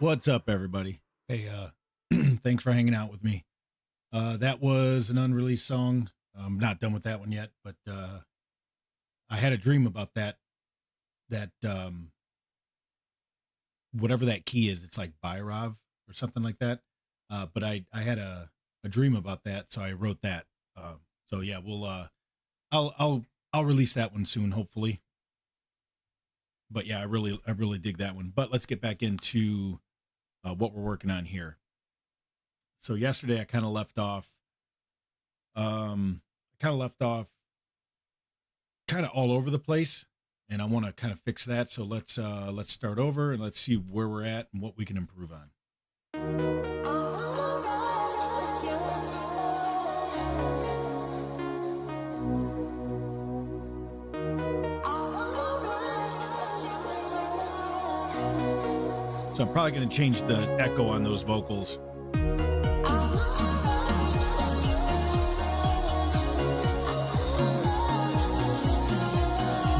What's up, everybody? Hey, thanks for hanging out with me. That was an unreleased song. I'm not done with that one yet, but I had a dream about that whatever that key is. It's like Bhairav or something like that. But I had a dream about that, so I wrote that. So yeah, I'll release that one soon, hopefully. But yeah, I really dig that one. But let's get back into what we're working on here. So yesterday I kind of left off, kind of all over the place, and I want to kind of fix that. So let's start over and let's see where we're at and what we can improve on. So I'm probably going to change the echo on those vocals.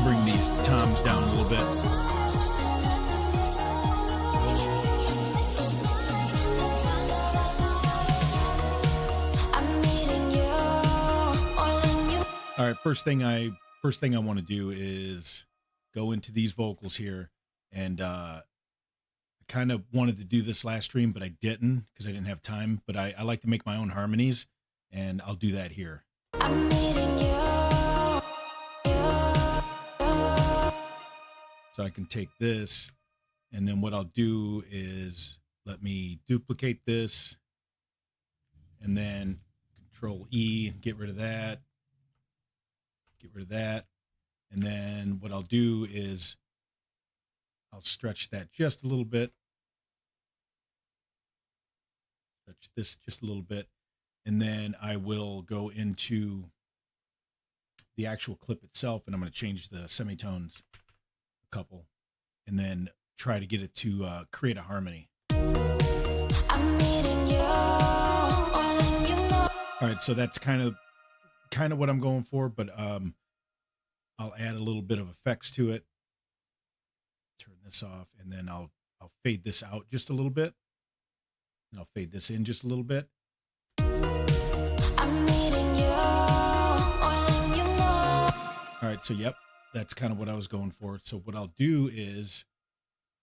Bring these toms down a little bit. All right, first thing I want to do is go into these vocals here, and kind of wanted to do this last stream, but I didn't because I didn't have time. But I like to make my own harmonies, and I'll do that here. So I can take this, and then what I'll do is let me duplicate this, and then Control E, get rid of that, and then what I'll do is I'll stretch that just a little bit. Stretch this just a little bit. And then I will go into the actual clip itself, and I'm going to change the semitones a couple, and then try to get it to create a harmony. All right, so that's kind of what I'm going for, but I'll add a little bit of effects to it. Turn this off, and then I'll fade this out just a little bit, and I'll fade this in just a little bit. All right, so yep, that's kind of what I was going for. So what I'll do is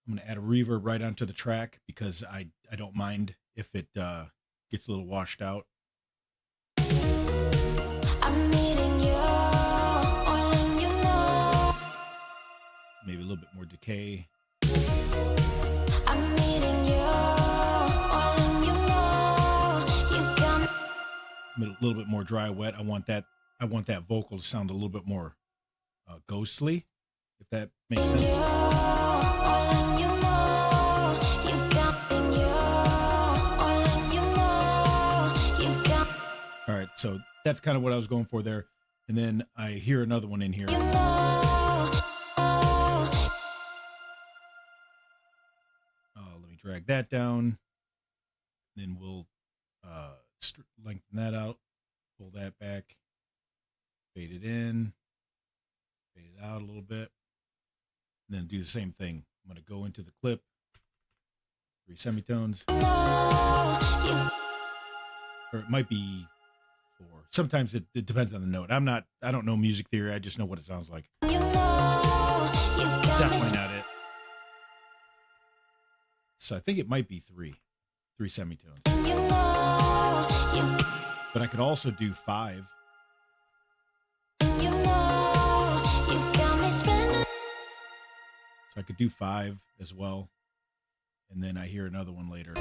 I'm going to add a reverb right onto the track because I don't mind if it gets a little washed out. Maybe a little bit more decay. A little bit more dry wet. I want that vocal to sound a little bit more ghostly, if that makes sense. All right, so that's kind of what I was going for there. And then I hear another one in here. Let me drag that down. Then we'll lengthen that out, pull that back, fade it in, fade it out a little bit, and then do the same thing. I'm going to go into the clip, 3 semitones, or it might be 4. Sometimes it depends on the note. I don't know music theory. I just know what it sounds like. Definitely not it. So I think it might be 3 semitones. But I could also do 5. So I could do 5 as well. And then I hear another one later.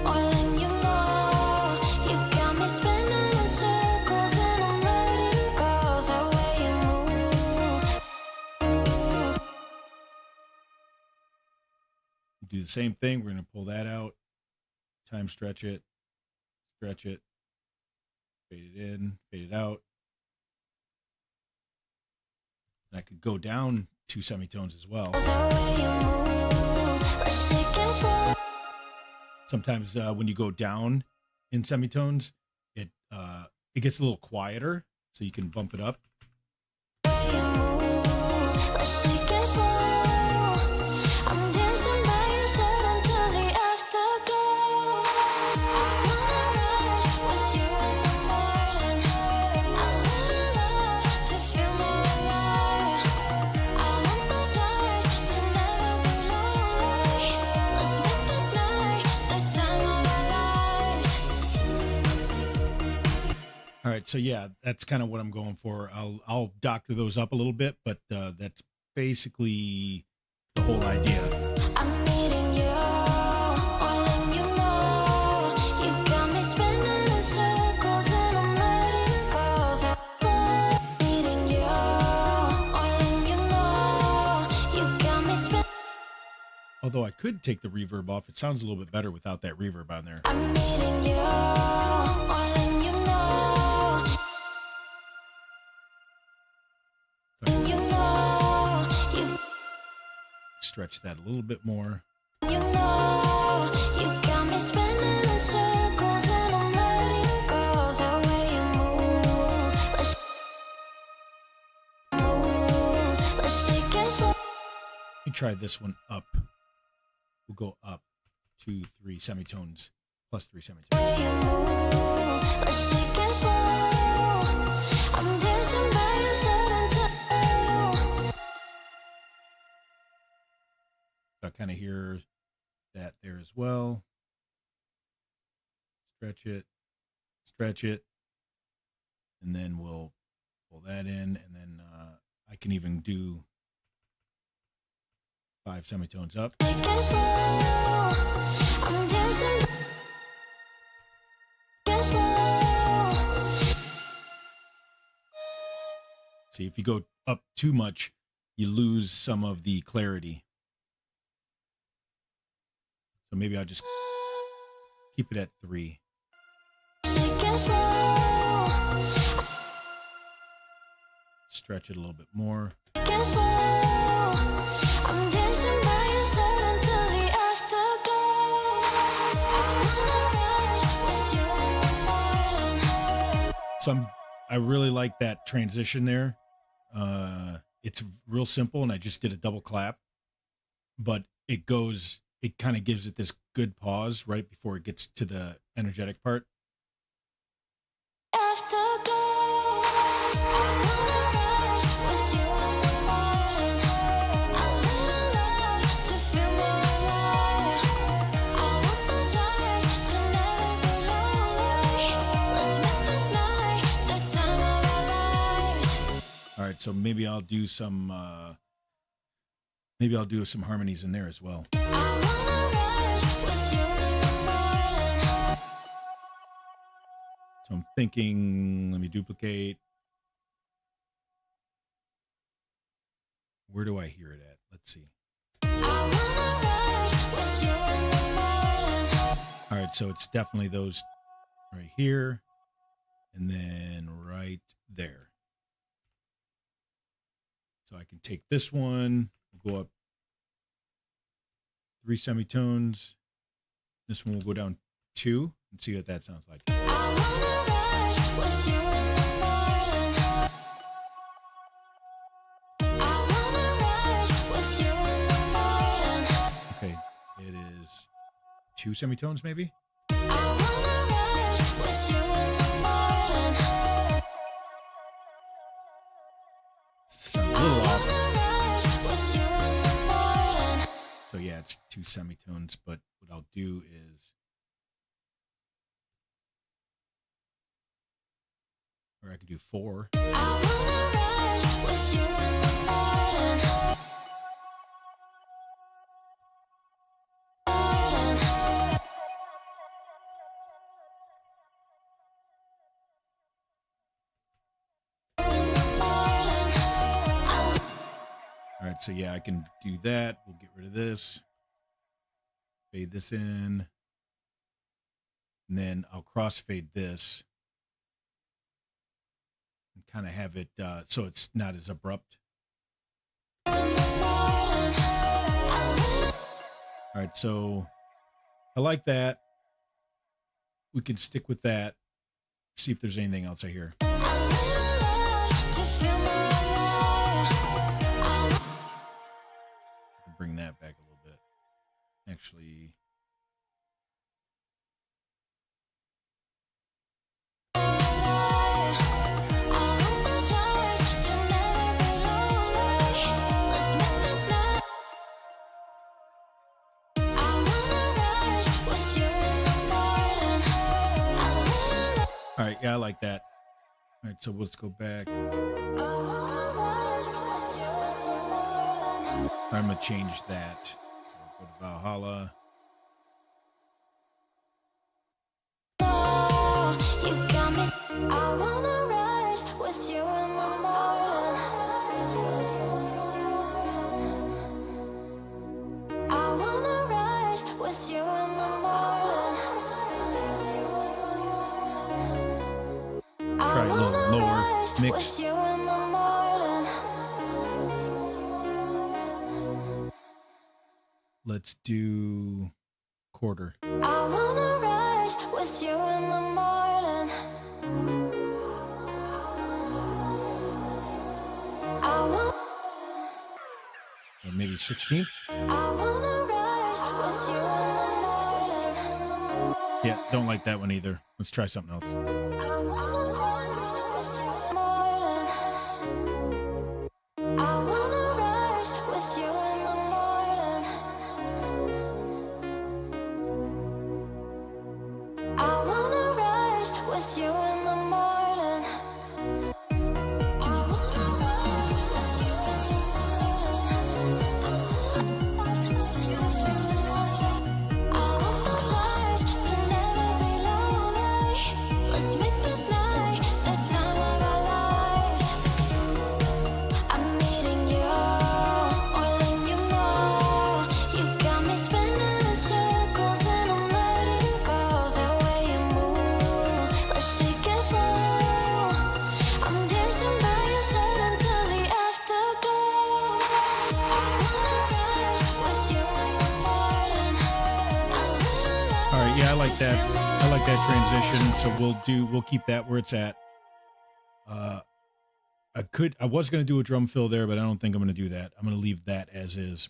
Do the same thing. We're going to pull that out, time stretch it, fade it in, fade it out. And I could go down 2 semitones as well. Sometimes when you go down in semitones, it gets a little quieter, so you can bump it up. I'm dancing by your side until the afterglow. So yeah, that's kind of what I'm going for. I'll doctor those up a little bit, but that's basically the whole idea. I'm needing you, more than you know. You got me spinning in circles and I'm letting go. Needing you, more than you know. You got me spinning. Although I could take the reverb off. It sounds a little bit better without that reverb on there. I'm needing you, more than you know. You know, you Stretch that a little bit more. You know, you got me spinning in circles and I'm letting go. The way you let's take it slow. Let me try this one up. We'll go up 2, 3 semitones plus 3 semitones. The way you move, let's take it slow. I'm dancing by your side until So I kind of hear that there as well. Stretch it, and then we'll pull that in, and then I can even do 5 semitones up. take it slow. I'm dancing by your slow. See, if you go up too much, you lose some of the clarity. So maybe I'll just keep it at 3. Take it slow. Stretch it a little bit more. Take it slow. I'm dancing by your side until the afterglow. I wanna rush with you in the morning. So I really like that transition there. It's real simple, and I just did a double clap, but it kind of gives it this good pause right before it gets to the energetic part. Afterglow. I wanna rush with you in the morning. A little love to feel more alive. I want those eyes to never be lonely. Let's make this night the time of our lives. All right, so maybe I'll do some harmonies in there as well. I wanna rush with you in the morning. So I'm thinking, let me duplicate. Where do I hear it at? Let's see. I wanna rush with you in the morning. All right, so it's definitely those right here and then right there. So I can take this one, go up 3 semitones. This one will go down 2 and see what that sounds like. I wanna rush with you in the morning. I wanna rush with you in the morning. Okay, it is 2 semitones maybe. I wanna rush with you in the morning. Sounds a little off. Rush with you in the morning. So yeah, it's 2 semitones, but what I'll do is, or I could do 4. I wanna rush with you in the morning. All right, so yeah, I can do that. We'll get rid of this. Fade this in. And then I'll crossfade this. And kind of have it so it's not as abrupt. All right, so I like that. We can stick with that. See if there's anything else I hear. Bring that back a little bit. Actually, all right, yeah, I like that. All right, so let's go back. I wanna rise with you in the morning. I'm gonna change that. So go to Valhalla. Oh, you got me. I wanna rise with you in the morning. I wanna rise with you in the morning. Try a little lower mix. With you in the morning. Let's do quarter. I wanna rise with you in the morning. I want. Or maybe 16th. I wanna rise with you in the morning. Yeah, don't like that one either. Let's try something else. I wanna rise with you in the morning. I wanna rise with you in the morning. I wanna rise with you in the morning. I wanna rise with you in the morning. I want those eyes to never be lonely. Let's make this night the time of our lives. I'm needing you more than you know. You got me spinning in circles and I'm letting go. The way you move, let's take it slow. I'm dancing by your side until the afterglow. I wanna rise with you in the morning. A little love All right, yeah, I like to that. feel I like that transition. So we'll keep that where it's at. I was gonna do a drum fill there, but I don't think I'm gonna do that. I'm gonna leave that as is.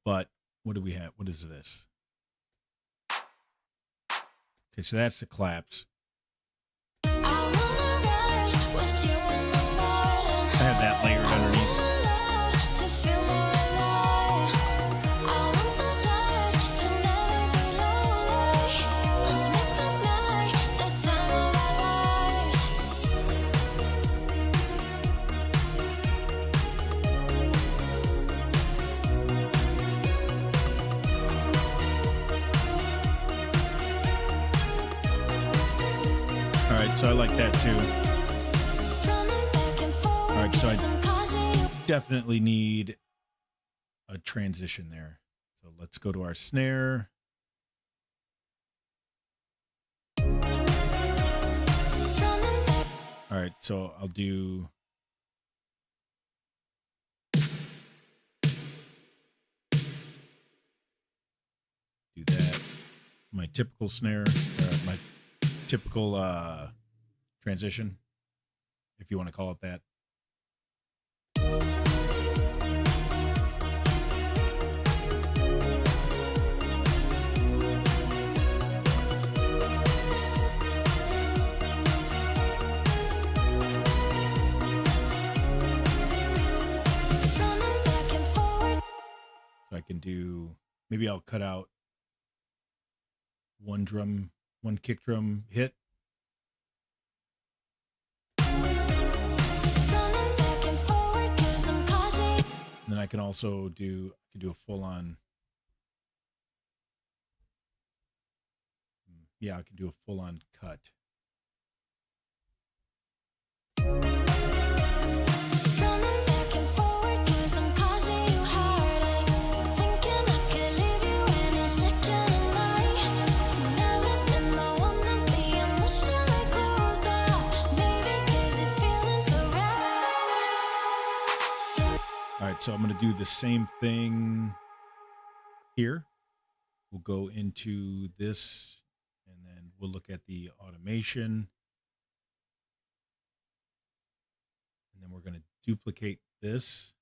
But what do we have? What is this? Okay, so that's the claps. I wanna rise with you in the morning. I have that layered underneath. To feel more alive. I want those eyes to never be lonely. Let's make this night the time of our lives. All right, so I like that too. Running back and forward. All right, so I 'cause I'm causing you. definitely need a transition there. So let's go to our snare. Running back. All right, so I'll do that. My typical snare, my typical transition, if you want to call it that. Running back and forward. So I can do, maybe I'll cut out one kick drum hit. Running back and forward 'cause I'm causing. And then I can also do a full on. Yeah, I can do a full on cut. Running back and forward 'cause I'm causing you heartache. Thinking I could leave you in a second of night. Never been the one to be emotionally closed off. Maybe 'cause it's feeling so right. All right, so I'm going to do the same thing here. We'll go into this, and then we'll look at the automation. And then we're going to duplicate this,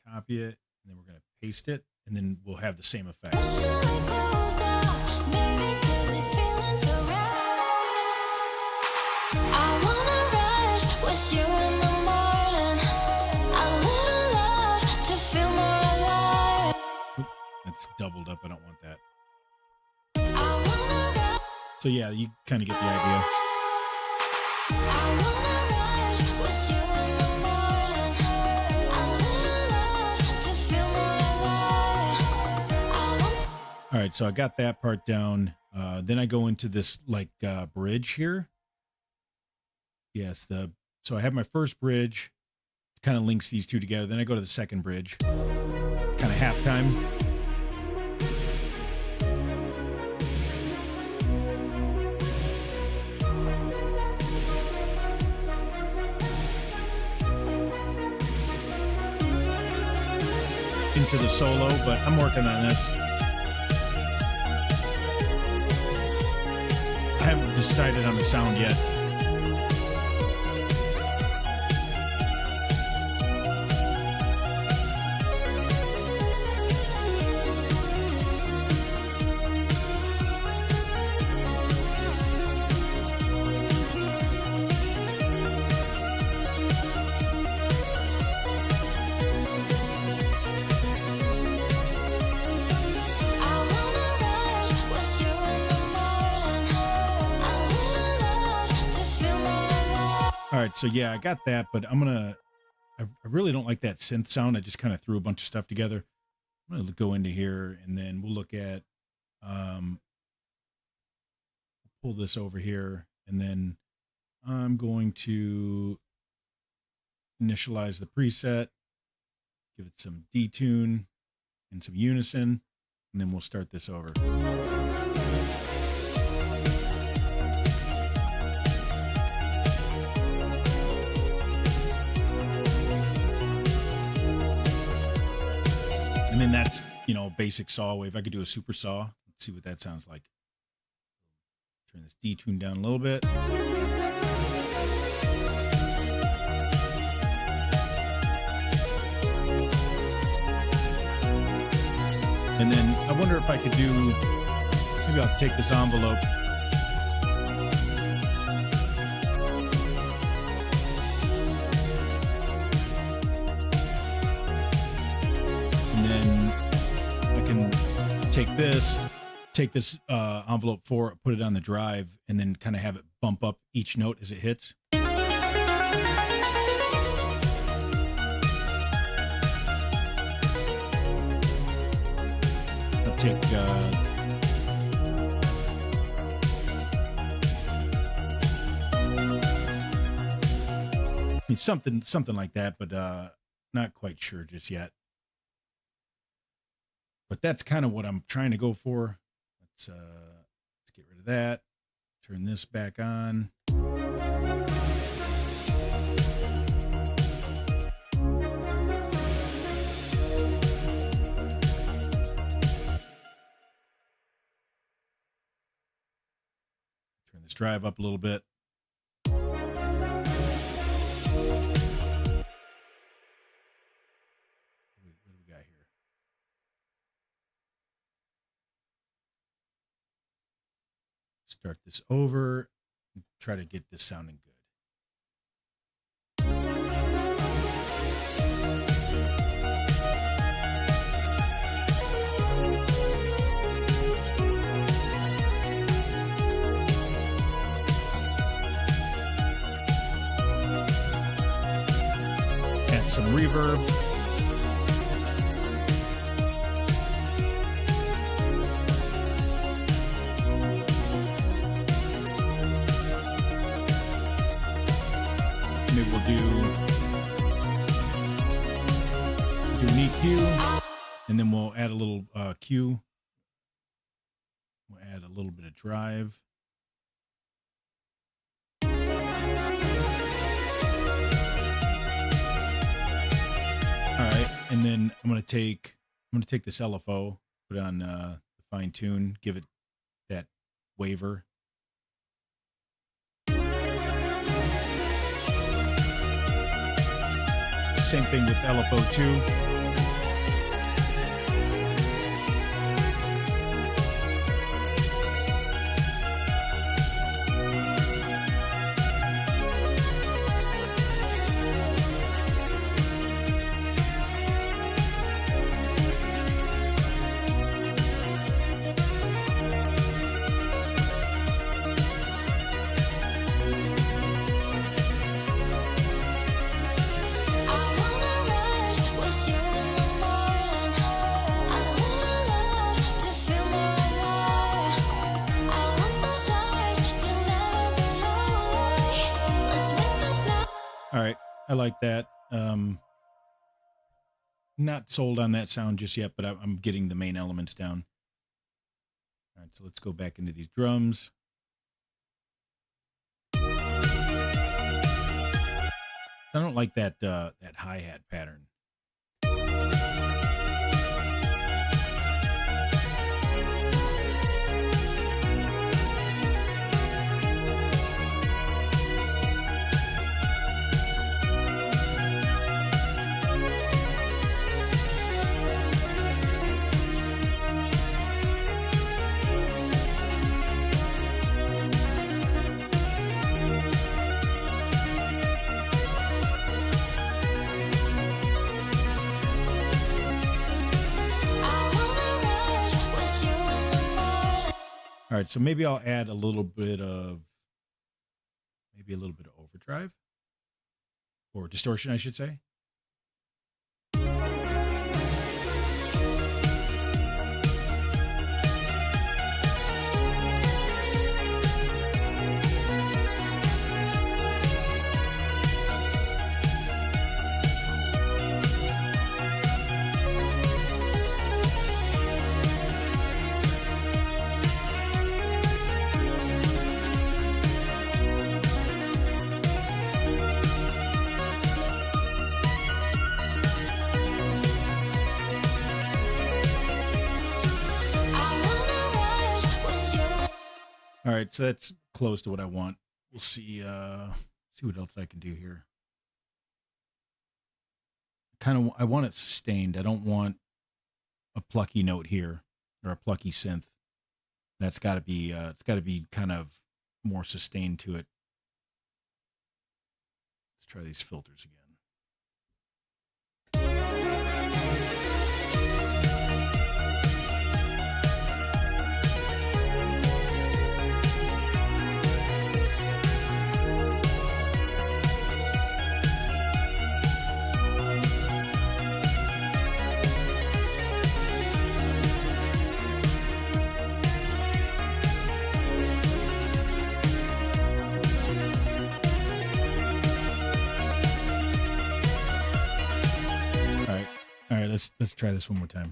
copy it, and then we're going to paste it, and then we'll have the same effect. Emotionally closed off. Maybe 'cause it's feeling so right. I wanna rise with you in the morning. A little love to feel more alive. Oop, that's doubled up. I don't want that. I wanna rise. So yeah, you kind of get the idea. right, so I got that part down. Then I go into this like bridge here. Yes, so I have my first bridge, kind of links these two together. Then I go to the second bridge, kind of halftime. Into the solo, but I'm working on this. I haven't decided on the sound yet. All right, so yeah, I got that, but I really don't like that synth sound. I just kind of threw a bunch of stuff together. I'm gonna go into here and then we'll look at, pull this over here, and then I'm going to initialize the preset, give it some detune and some unison, and then we'll start this over. And then that's, basic saw wave. I could do a super saw. Let's see what that sounds like. Turn this detune down a little bit. And then I wonder if I could do, maybe I'll take this envelope. And then I can take this envelope for it, put it on the drive, and then kind of have it bump up each note as it hits. I'll take something like that, but not quite sure just yet. But that's kind of what I'm trying to go for. Let's get rid of that. Turn this back on. Turn this drive up a little bit. Start this over and try to get this sounding good. Add some reverb. Maybe we'll do an EQ, and then we'll add a little Q. We'll add a little bit of drive. All right, and then I'm gonna take this LFO, put on the fine tune, give it that waver. Same thing with LFO2. I wanna rush with you. All right, I like that. Not sold on that sound just yet, but I'm getting the main elements down. All right, so let's go back into these drums. I don't like that that hi-hat pattern. I wanna rush with you in the morning. All right, so maybe I'll add a little bit of overdrive or distortion, I should say. I wanna rush with you. All right, so that's close to what I want. We'll see what else I can do here. I want it sustained. I don't want a plucky note here or a plucky synth. That's got to be it's got to be kind of more sustained to it. Let's try these filters again. All right, let's try this one more time.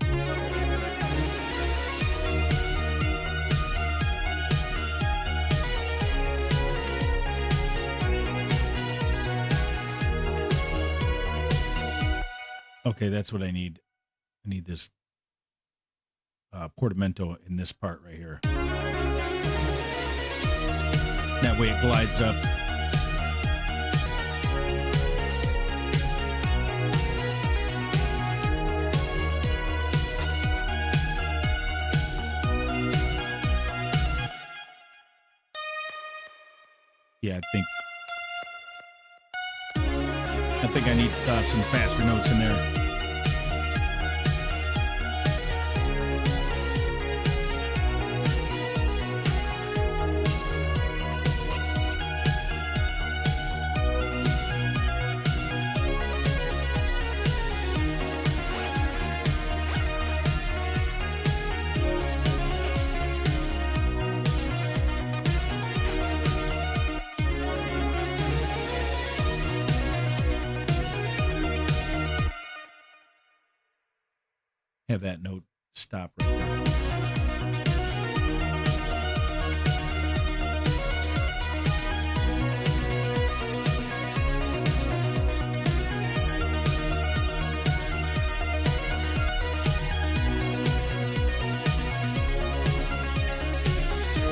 Okay, that's what I need. I need this portamento in this part right here. That way it glides up. Yeah, I think I need some faster notes in there. Have that note stop right there.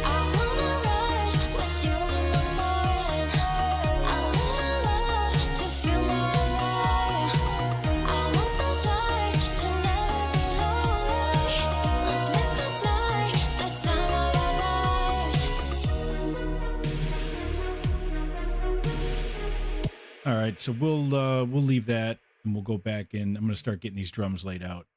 I wanna rush with you in the morning. A little love to feel more alive. I want those eyes to never be lonely. Let's make this night the time of our lives. All right, so we'll leave that and we'll go back in. I'm going to start getting these drums laid out.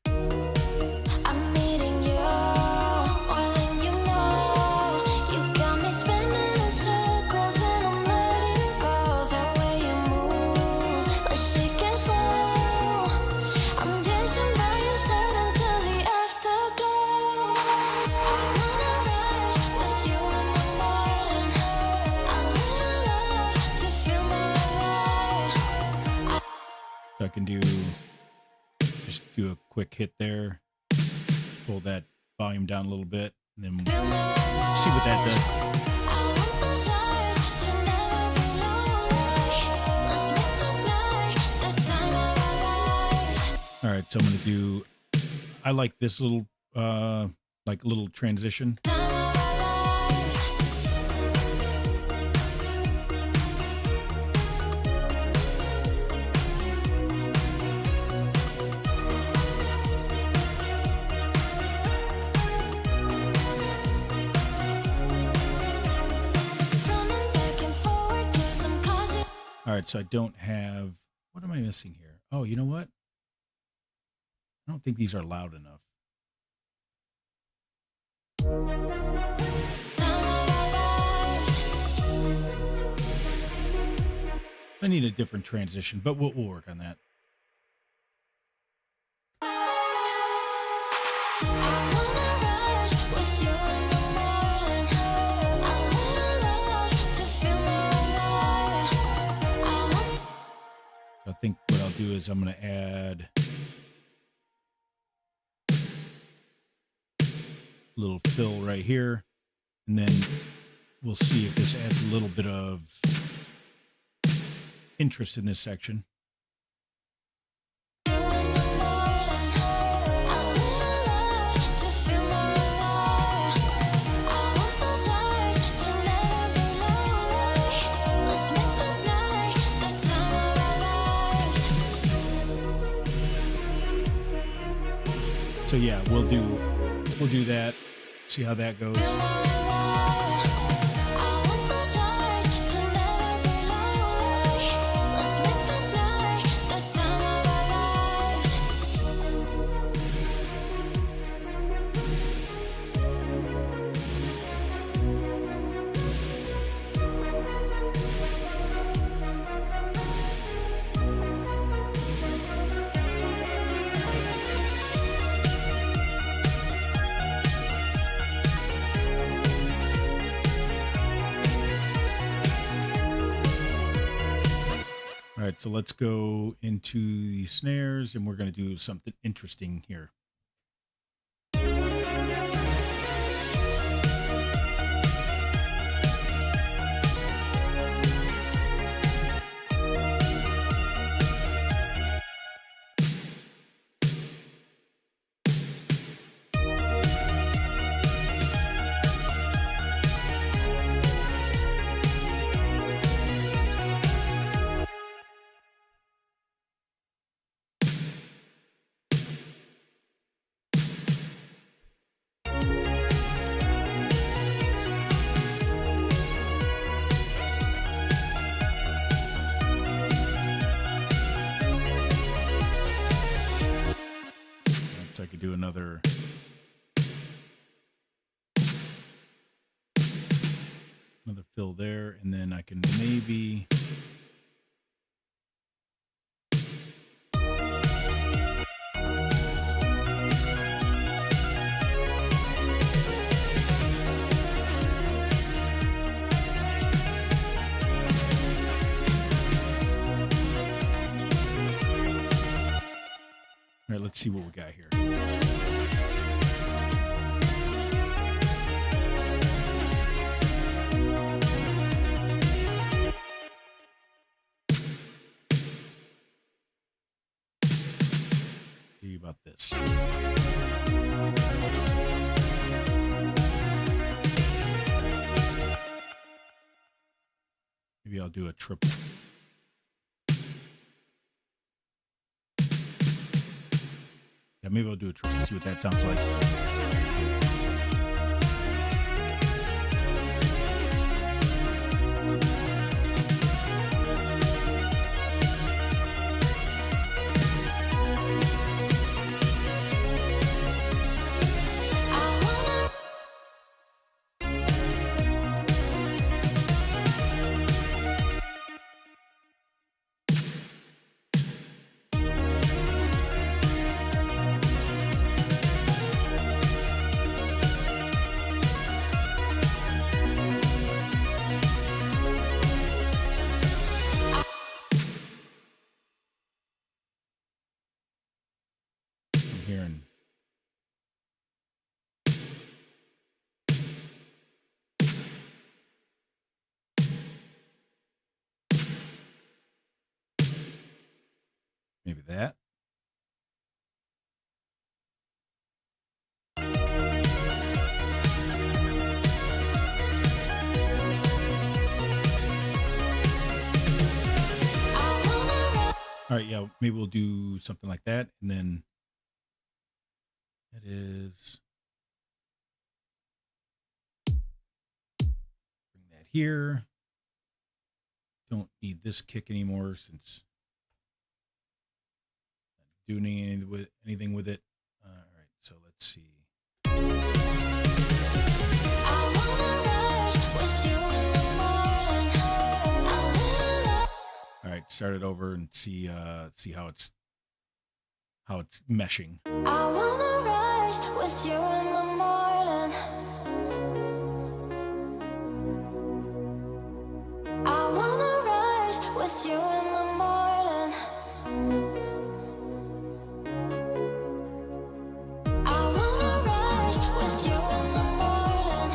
I'm needing you more than you know. You got me spinning in circles and I'm letting go. The way you move, let's take it slow. I'm dancing by your side until the afterglow. I wanna rush with you in the morning. A little love to I can just do a quick hit there, pull that volume down a little bit, and then see what that does. I want those eyes to never be lonely. Let's make this night the time of our lives. All right, so I'm gonna do. I like this little little transition. Time of our lives. Running back and forward 'cause I'm cautious. All right, so I don't have. What am I missing here? Oh, you know what? I don't think these are loud enough. Time of our lives. I need a different transition, but we'll work on that. I wanna rush with you in the morning. A little love to feel more alive. I want So I think what I'll do is I'm going to add a little fill right here, and then we'll see if this adds a little bit of interest in this section. you in the morning. A little love to feel more alive. I want those eyes to never be lonely. Let's make this night the time of our lives. So yeah, we'll do that. See how that goes. I want those eyes to never be lonely. Let's make this night the time of All right, so let's go into the snares, and we're going to do something interesting here. So I could do another fill there, and then I can maybe all right, let's see what we got here. See about this. Maybe I'll do a triple. Yeah, maybe I'll do a triple, see what that sounds like. I wanna here and maybe that. All right, yeah, maybe we'll do something like that, and then it is bring that here. Don't need this kick anymore since I'm not doing anything with it. All right, so let's see. All right, start it over and see how it's meshing. I wanna rush with you in the morning. I wanna rush with you in the morning. I wanna rush with you in the morning.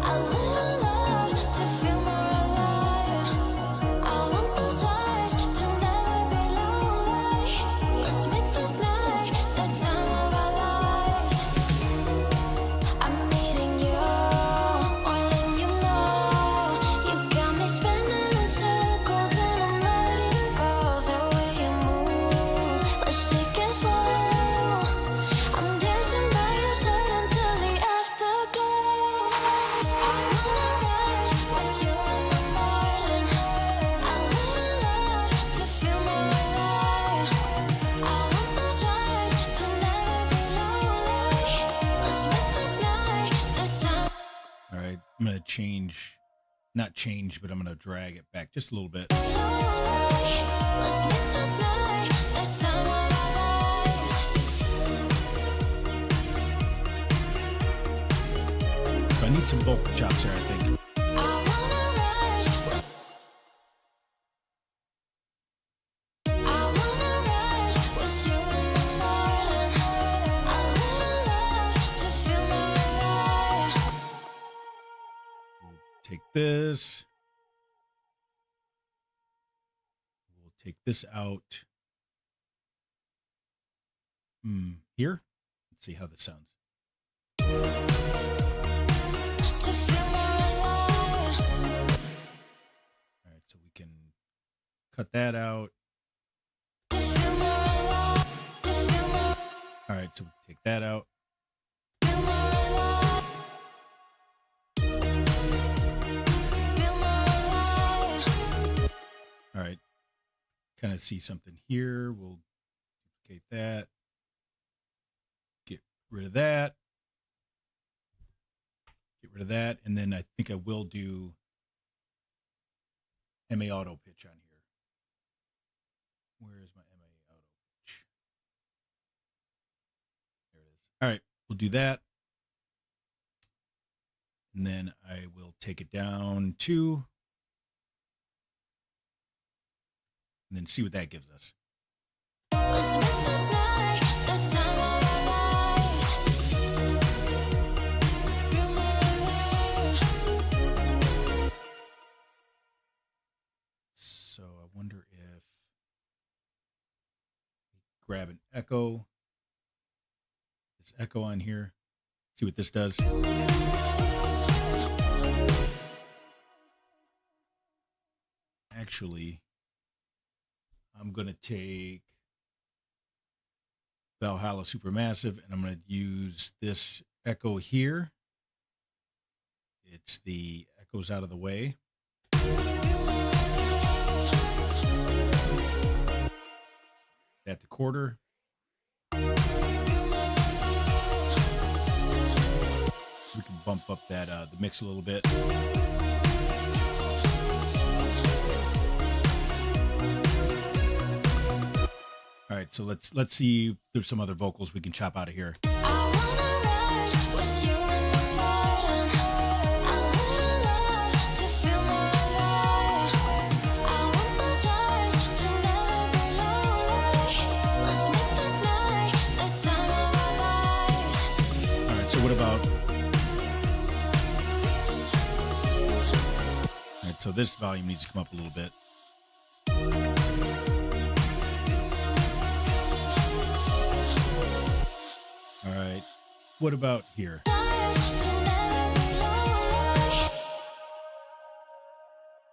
A little love to feel more alive. I want those eyes to never be lonely. Let's make this night the time of our lives. I'm needing you more than you know. You got me spinning in circles and I'm letting go. The way you move, let's take it slow. I'm dancing by your side until the afterglow. I wanna rush with you in the morning. A little love to feel more alive. I want those eyes to never be lonely. Let's make this night the time. All right, I'm gonna not change, but I'm gonna drag it back just a little bit. Let's make this night the time of our lives. So I need some vocal chops here, I think. I wanna rush with. I wanna rush with you in the morning. A little love to feel more alive. We'll take this. We'll take this out. Here. Let's see how this sounds. To feel more alive. All right, so we can cut that out. To feel more alive. To feel more. All right, so we take that out. Feel more alive. Feel more alive. All right, kind of see something here. We'll duplicate that. Get rid of that. Get rid of that, and then I think I will do MA auto pitch on here. Where is my MA auto pitch? There it is. All right, we'll do that. And then I will take it down to, and then see what that gives us. Let's make this night the time of our lives. Feel more alive. So I wonder if we grab an echo, this echo on here, see what this does. Actually, I'm going to take Valhalla Supermassive and I'm going to use this echo here. It's the echoes out of the way. At the quarter. We can bump up that the mix a little bit. All right, so let's see if there's some other vocals we can chop out of here. I wanna rush with you in the morning. A little love to feel more alive. I want those eyes to never be lonely. Let's make this night the time of So this volume needs to come up a little bit. All right. What about here?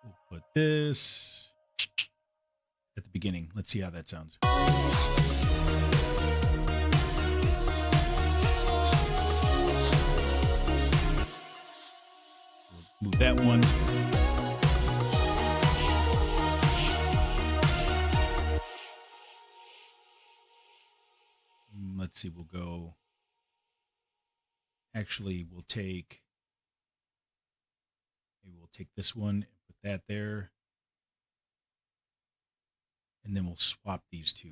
We'll put this at the beginning. Let's see how that sounds. We'll move that one. Let's see, we'll go. Actually, maybe we'll take this one and put that there. And then we'll swap these two.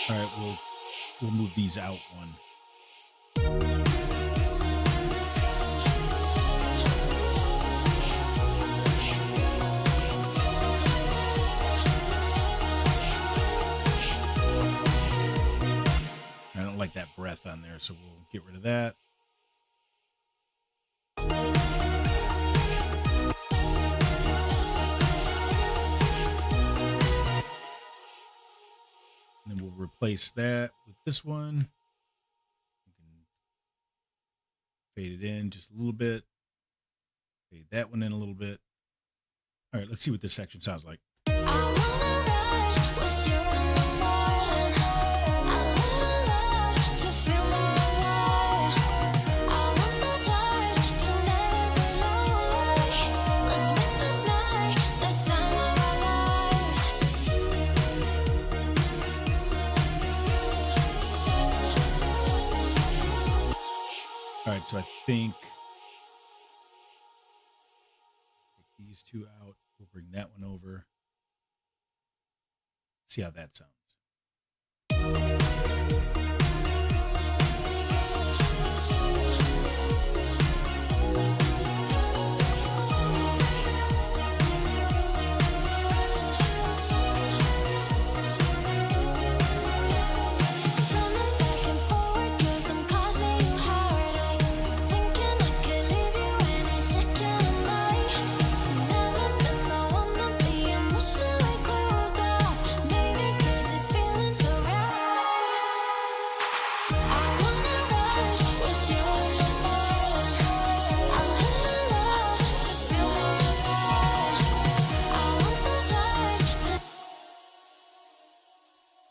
All right, we'll move these out one. I don't like that breath on there, so we'll get rid of that. And then we'll replace that with this one. You can fade it in just a little bit. Fade that one in a little bit. All right, let's see what this section sounds like. All right, so I think take these two out. We'll bring that one over. See how that sounds.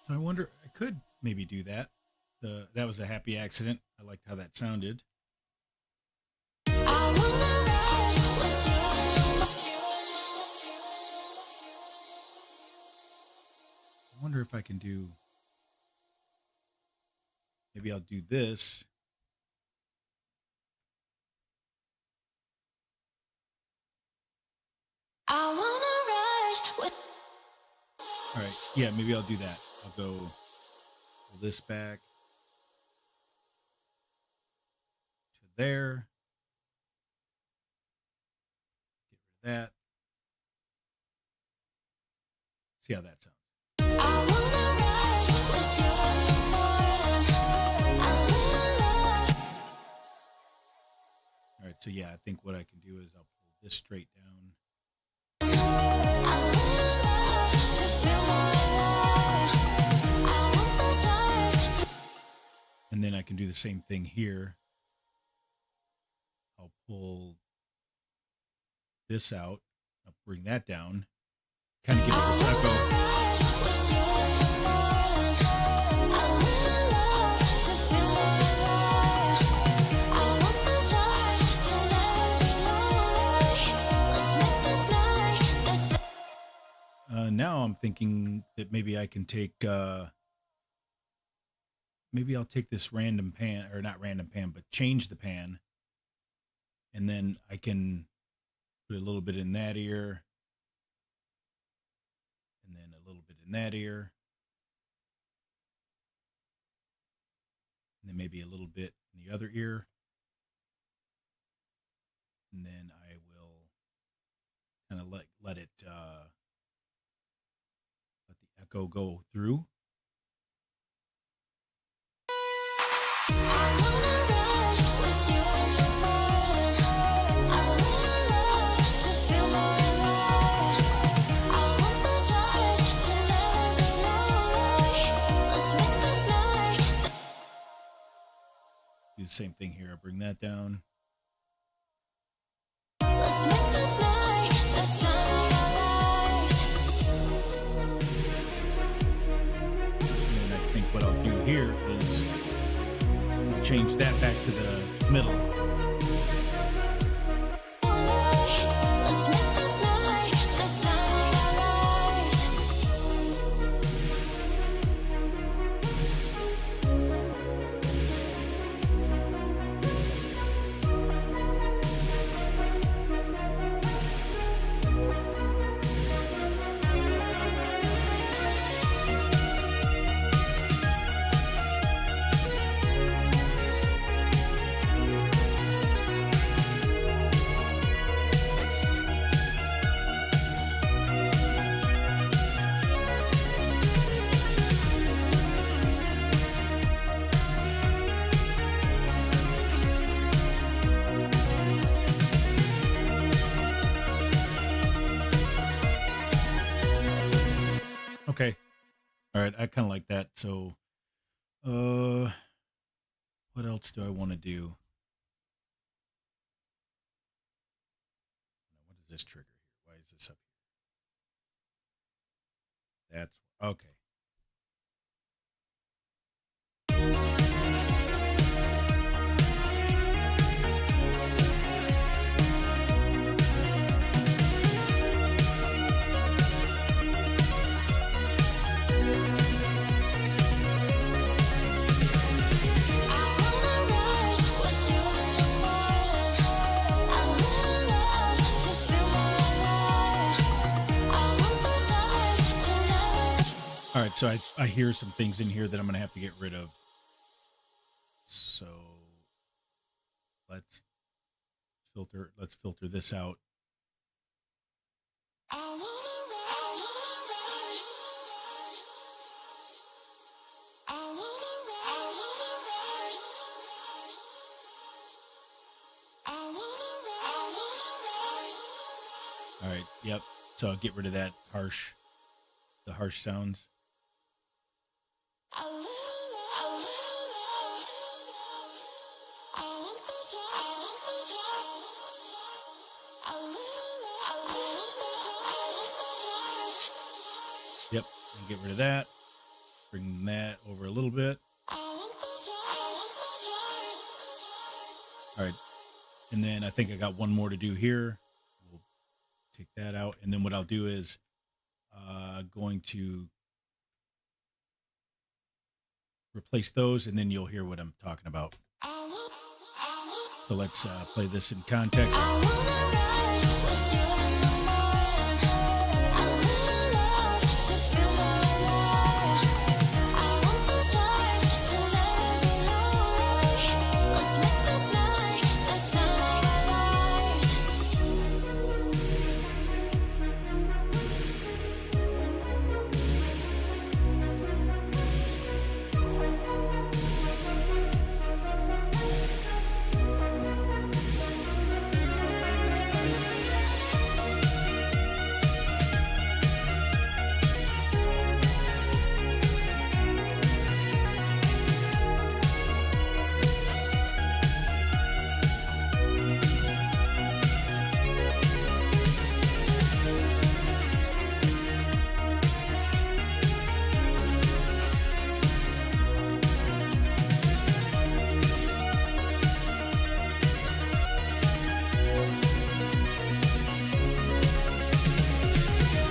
So I wonder, I could maybe do that. That was a happy accident. I liked how that sounded. I wonder if I can do, maybe I'll do this. All right, yeah, maybe I'll do that. I'll go pull this back to there. Get rid of that. See how that sounds. All right, so yeah, I think what I can do is I'll pull this straight down. And then I can do the same thing here. I'll pull this out. I'll bring that down. Kind of give it this echo. Now I'm thinking that maybe I can take, maybe I'll take this random pan, or not random pan, but change the pan. And then I can put a little bit in that ear. And then a little bit in that ear. And then maybe a little bit in the other ear. And then I will kind of let it echo go through. I wanna rush with you in the morning. A little love to feel more alive. I want those highs to never be lonely. Let's make this night. Do the same thing here. I bring that down. Let's make this night the time of our lives. And I think what I'll do here is change that back to the middle. Let's make this night the time of our lives. Okay. All right. I kind of like that. So, what else do I want to do? What is this trigger here? Why is this up here? That's okay. I wanna rush with you in the morning. A little love to feel more alive. I want those highs to never. All right. So I hear some things in here that I'm going to have to get rid of. So let's filter this out. I wanna rush. I wanna rush. I wanna rush. All right. Yep. So I'll get rid of the harsh sounds. A little love. I want those highs. A little love. Yep. And get rid of that. Bring that over a little bit. I want those highs. All right. And then I think I got one more to do here. We'll take that out. And then what I'll do is going to replace those, and then you'll hear what I'm talking about. So let's play this in context. I wanna rush with you in the morning. A little love to feel more alive. I want those highs to never be lonely. Let's make this night the time of our lives.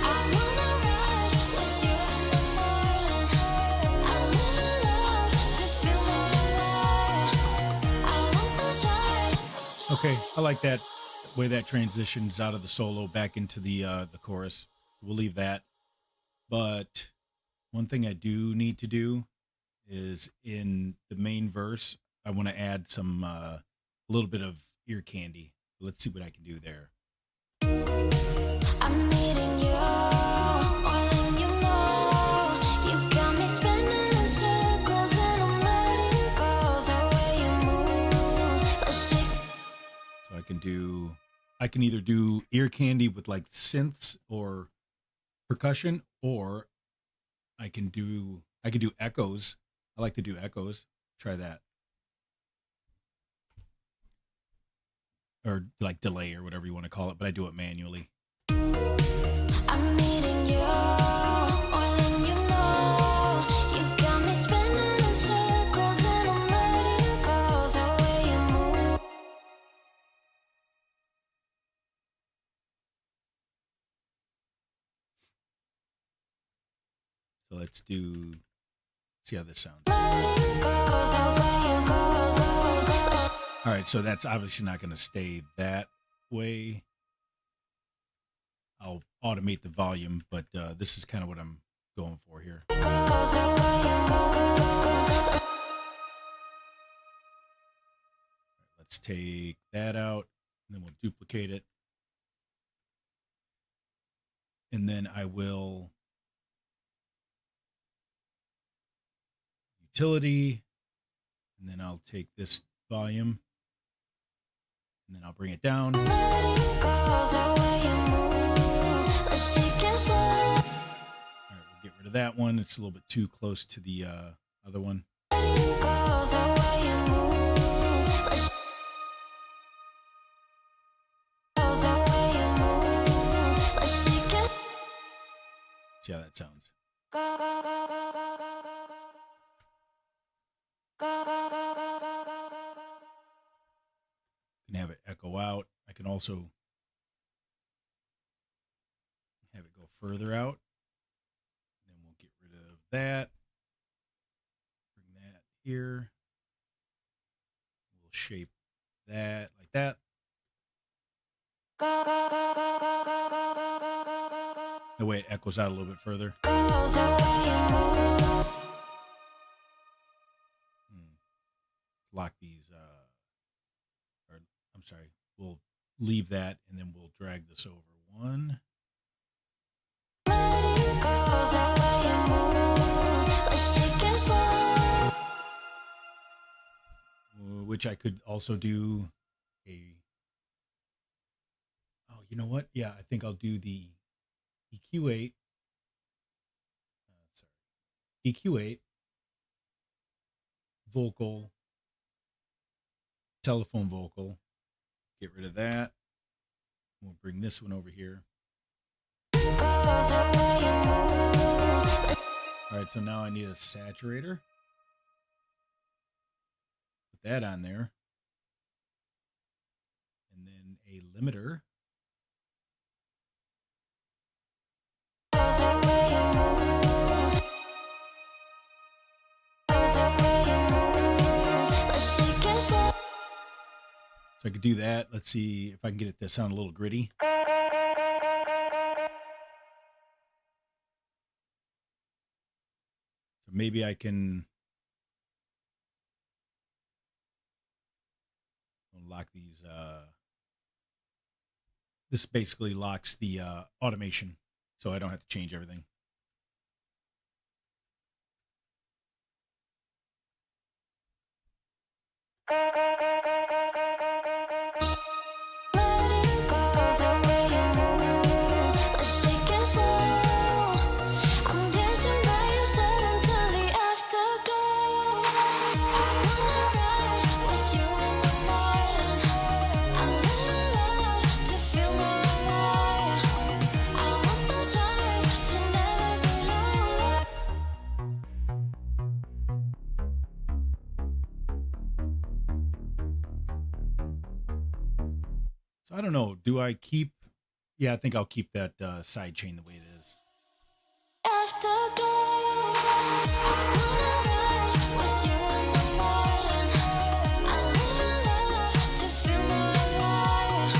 I wanna rush with you in the morning. A little love to feel more alive. I want those highs. Okay, I like that way that transitions out of the solo back into the chorus. We'll leave that. But one thing I do need to do is in the main verse, I want to add some a little bit of ear candy. Let's see what I can do there. I'm needing you more than you know. I can either do ear candy with like synths or percussion, or I can do echoes. I like to do echoes. Try that. Or like delay or whatever you want to call it, but I do it manually. I'm needing you more than you know. You got me spinning in circles and I'm letting go the way you move. So let's see how this sounds. Letting go the way you go. All right, so that's obviously not going to stay that way. I'll automate the volume, but this is kind of what I'm going for here. Go the way you go. Let's take that out, and then we'll duplicate it. And then I will utility, and then I'll take this volume, and then I'll bring it down. Letting go the way you move. Let's take it slow. All right, we'll get rid of that one. It's a little bit too close to the other one. Letting go the way you move. Let's go the way you move. Let's take it. See how that sounds. Go, go, go, go, go, go, go, go. Go, go, go, go, go, go, go, go. Can have it echo out. I can also have it go further out. Then we'll get rid of that. Bring that here. We'll shape that like that. Go, go, go, go, go, go, go, go, go, go, go, go. That way it echoes out a little bit further. Go the way you move. Lock these, or I'm sorry, we'll leave that and then we'll drag this over one. Letting go the way you move. Let's take it slow. Which I could also do oh, you know what? Yeah, I think I'll do the EQ8. Sorry. EQ8, vocal, telephone vocal. Get rid of that. We'll bring this one over here. Go the way you move. All right, so now I need a saturator. Put that on there. And then a limiter. Go the way you move. Go the way you move. Let's take it slow. So I could do that. Let's see if I can get it to sound a little gritty. So maybe I can lock these. This basically locks the automation, so I don't have to change everything. Letting go the way you move. Let's take it slow. I'm dancing by your side until the afterglow. I wanna rush with you in the morning. A little love to feel more alive. I want those highs to never be lonely. So I don't know. Do I keep? Yeah, I think I'll keep that side chain the way it is. Afterglow. I wanna rush with you in the morning. A little love to feel more alive.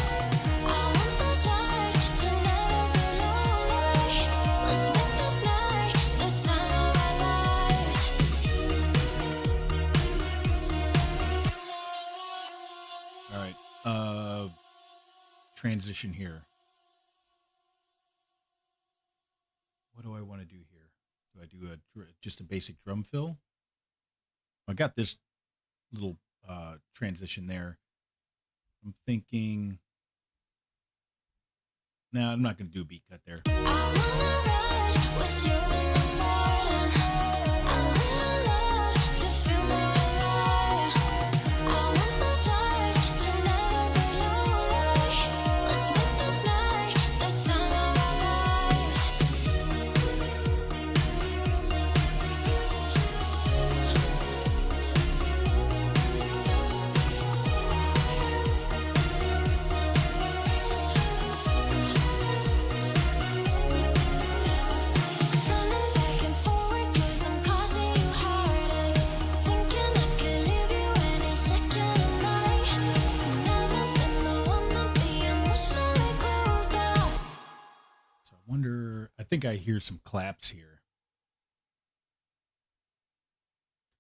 I want those highs to never be lonely. Let's make this night the time of our lives. All right. Transition here. What do I want to do here? Do I do just a basic drum fill? I got this little transition there. I'm thinking, no, I'm not going to do a beat cut there. I wanna rush with you in the morning. A little love to feel more alive. I want those highs to never be lonely. Let's make this night the time of our lives. Running back and forward 'cause I'm causing you heartache. Thinking I could leave you any second of night. Never been the one to be emotionally closed off. So I wonder, I think I hear some claps here.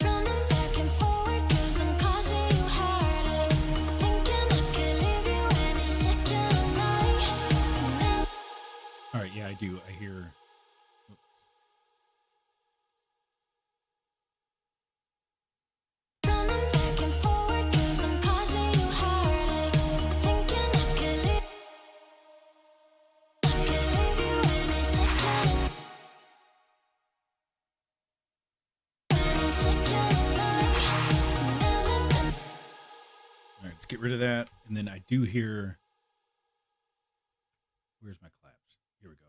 Running back and forward 'cause I'm causing you heartache. Thinking I could leave you any second of night. Never. All right, yeah, I do. I hear. Oops. Running back and forward 'cause I'm causing you heartache. Thinking I could leave you any second of night. Never been. All right, let's get rid of that. And then I do hear. Where's my claps? Here we go.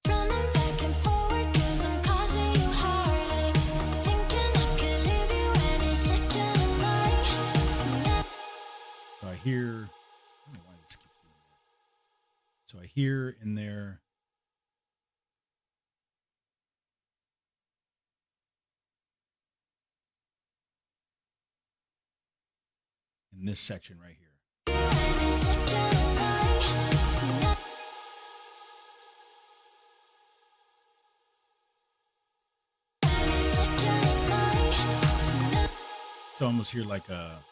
Running back and forward 'cause I'm causing you heartache. Thinking I could leave you any second of night. Never. So I hear. I don't know why this keeps doing that. So I hear in there. In this section right here. Any second of night. Never. Any second of night. Never. So I almost hear like a.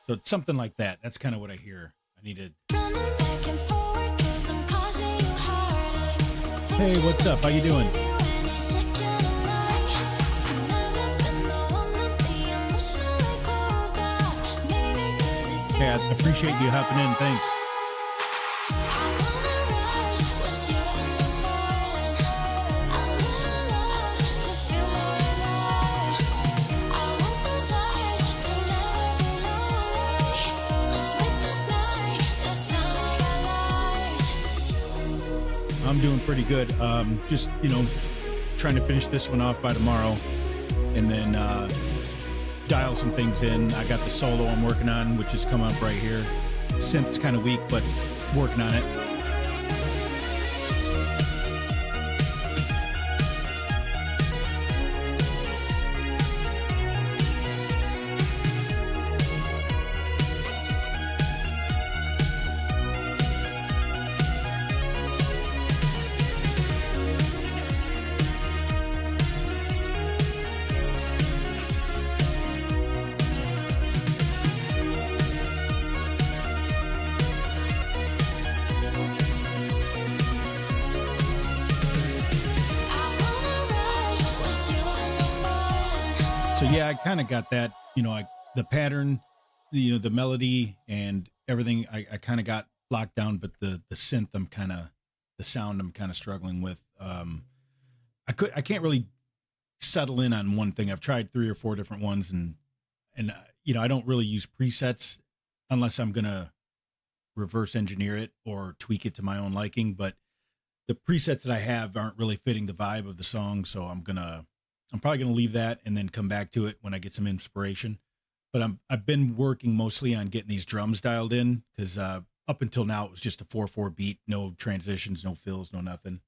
So it's something like that. That's kind of what I hear. I needed. Hey, what's up? How you doing? Hey, I appreciate you hopping in. Thanks. I'm doing pretty good. Just, trying to finish this one off by tomorrow and then dial some things in. I got the solo I'm working on, which is coming up right here. Synth's kind of weak, but working on it. So yeah, I kind of got that, the pattern, the melody and everything. I kind of got locked down, but the synth, the sound I'm kind of struggling with. I can't really settle in on one thing. I've tried 3 or 4 different ones, and I don't really use presets unless I'm gonna reverse engineer it or tweak it to my own liking. But the presets that I have aren't really fitting the vibe of the song, so I'm probably gonna leave that and then come back to it when I get some inspiration. But I've been working mostly on getting these drums dialed in because up until now it was just a 4/4 beat, no transitions, no fills, no nothing.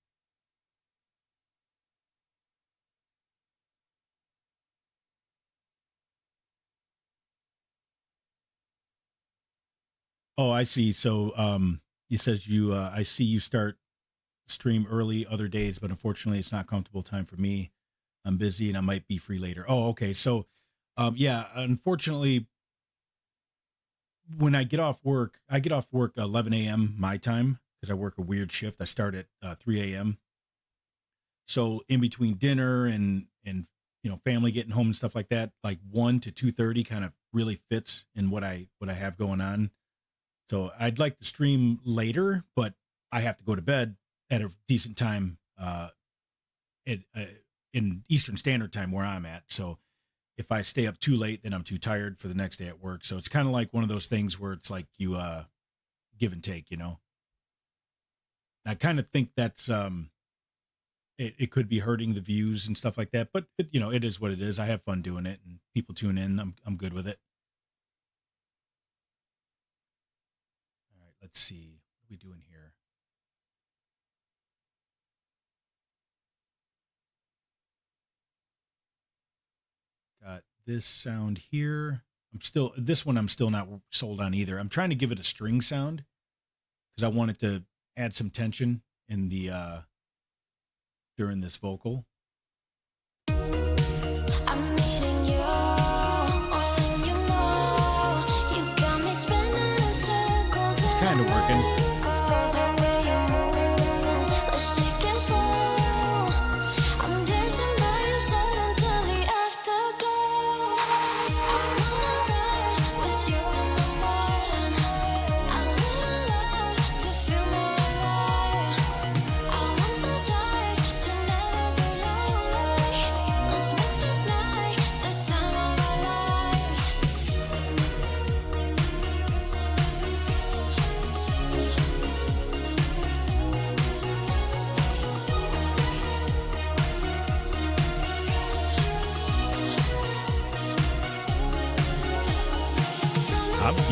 Oh, I see. So He says you. I see you start stream early other days, but unfortunately, it's not comfortable time for me. I'm busy and I might be free later. Oh, okay. So, yeah, unfortunately, when I get off work 11 a.m. my time because I work a weird shift. I start at 3 a.m. So in between dinner and family getting home and stuff like that, like 1 to 2:30 kind of really fits in what I have going on. So I'd like to stream later, but I have to go to bed at a decent time at, in Eastern Standard Time where I'm at. So if I stay up too late, then I'm too tired for the next day at work. So it's kind of like one of those things where it's like you give and take, I kind of think that's it could be hurting the views and stuff like that, but it is what it is. I have fun doing it and people tune in. I'm good with it. All right, let's see. What are we doing here? Got this sound here. I'm still not sold on either. I'm trying to give it a string sound because I wanted to add some tension in the during this vocal. I'm needing you more than you know. You got me spinning in circles. It's kind of working. The way you move, let's take it slow. I'm dancing by your side until the afterglow. I wanna rush with you in the morning. A little love to feel more alive. I want those eyes to never be lonely. Let's make this night the time of our lives.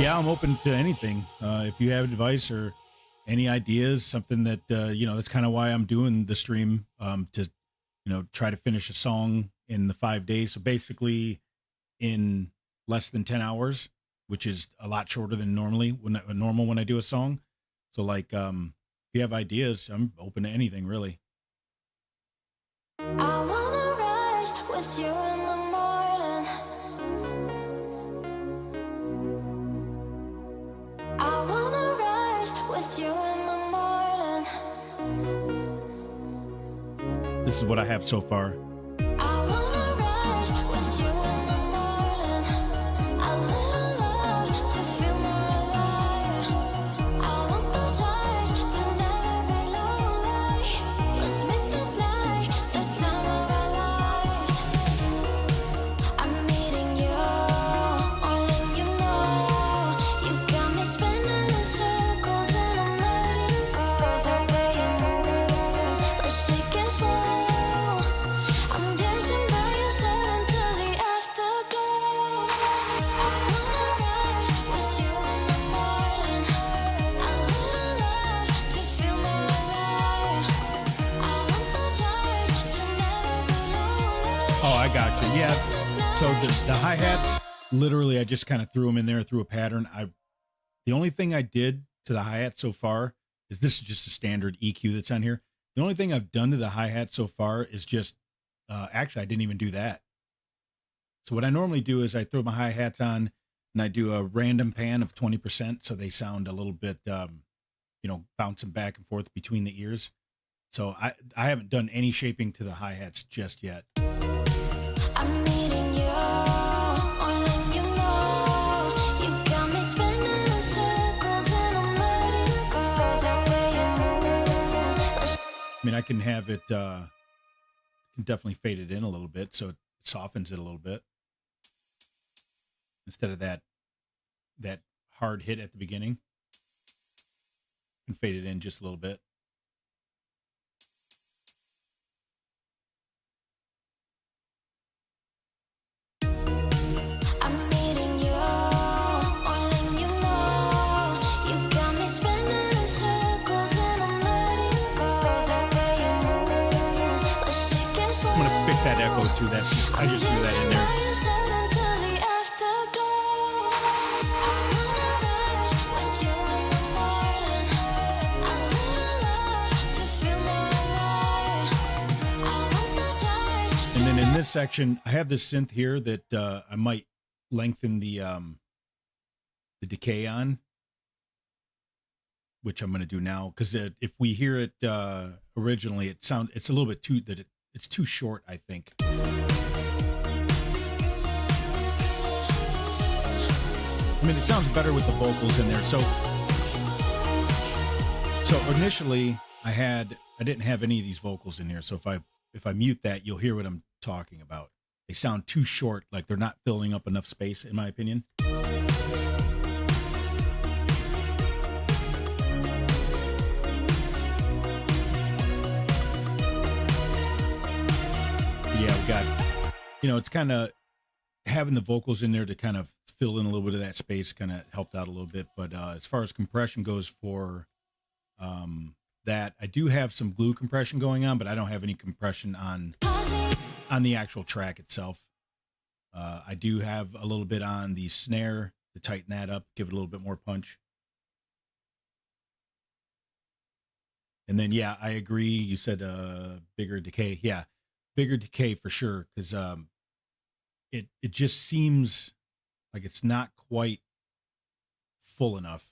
I'm open to anything. If you have advice or any ideas, something that that's kind of why I'm doing the stream to try to finish a song in the 5 days. So basically, in less than 10 hours, which is a lot shorter than normal when I do a song. So like, if you have ideas, I'm open to anything really. I wanna rush with you in the morning. I wanna rush with you in the morning. This is what I have so far. I wanna rush with you in the morning. A little love to feel more alive. I want those eyes to never be lonely. Let's make this night the time of our lives. I'm needing you more than you know. You got me spinning in circles and I'm letting go. The way you move, let's take it slow. I'm dancing by your side until the afterglow. I wanna rush with you in the morning. A little love to feel more alive. I want those eyes to never be lonely. Oh, I got you. Yeah. Let's make this So night the hi-hats, literally, I just kind of threw them in there through a pattern. The only thing I did to the hi-hat so far is this is just a standard EQ that's on here. The only thing I've done to the hi-hat so far is just, actually, I didn't even do that. So what I normally do is I throw my hi-hats on and I do a random pan of 20% so they sound a little bit, bouncing back and forth between the ears. So I haven't done any shaping to the hi-hats just yet. I'm needing you more than you know. You got me spinning in circles and I'm letting go. The way you move, let's I mean, I can have it, can definitely fade it in a little bit so it softens it a little bit instead of that hard hit at the beginning. And fade it in just a little bit. I'm needing you more than you know. You got me spinning in circles and I'm letting go. The way you move, let's take it slow. I'm gonna fix that echo too. I just threw that in there. By your side until the afterglow. I wanna rush with you in the morning. A this section, I have this synth here that I might lengthen the decay on, which I'm going to do now, because if we hear it originally, it's a little bit too it's too short, I think. I mean, it sounds better with the vocals in there. So initially, I didn't have any of these vocals in here. So if I mute that, you'll hear what I'm talking about. They sound too short, like they're not filling up enough space, in my opinion. Yeah, we got, it's kind of having the vocals in there to kind of fill in a little bit of that space kind of helped out a little bit. But as far as compression goes for that, I do have some glue compression going on, but I don't have any compression on the actual track itself. I do have a little bit on the snare to tighten that up, give it a little bit more punch. And then, yeah, I agree. You said bigger decay. Yeah, bigger decay for sure, because it just seems like it's not quite full enough.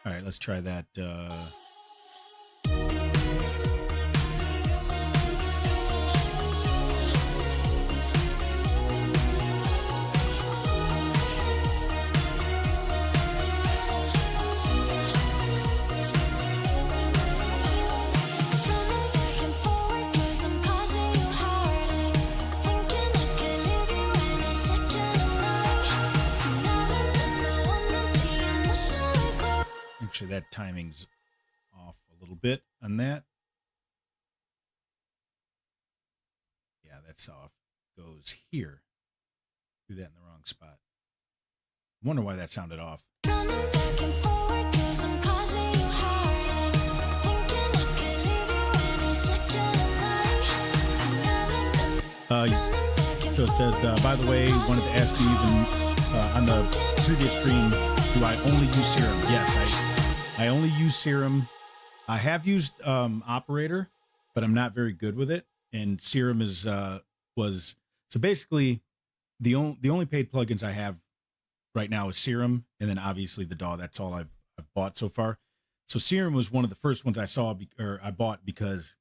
All right, let's try that. Actually, that timing's off a little bit on that. Yeah, that's off. Goes here. Do that in the wrong spot. Wonder why that sounded off. So it says, by the way, wanted to ask you even on the previous stream, do I only use Serum? Yes, I only use Serum. I have used Operator, but I'm not very good with it. And Serum was so basically the only paid plugins I have right now is Serum, and then obviously the DAW. That's all I've bought so far. So Serum was one of the first ones I bought because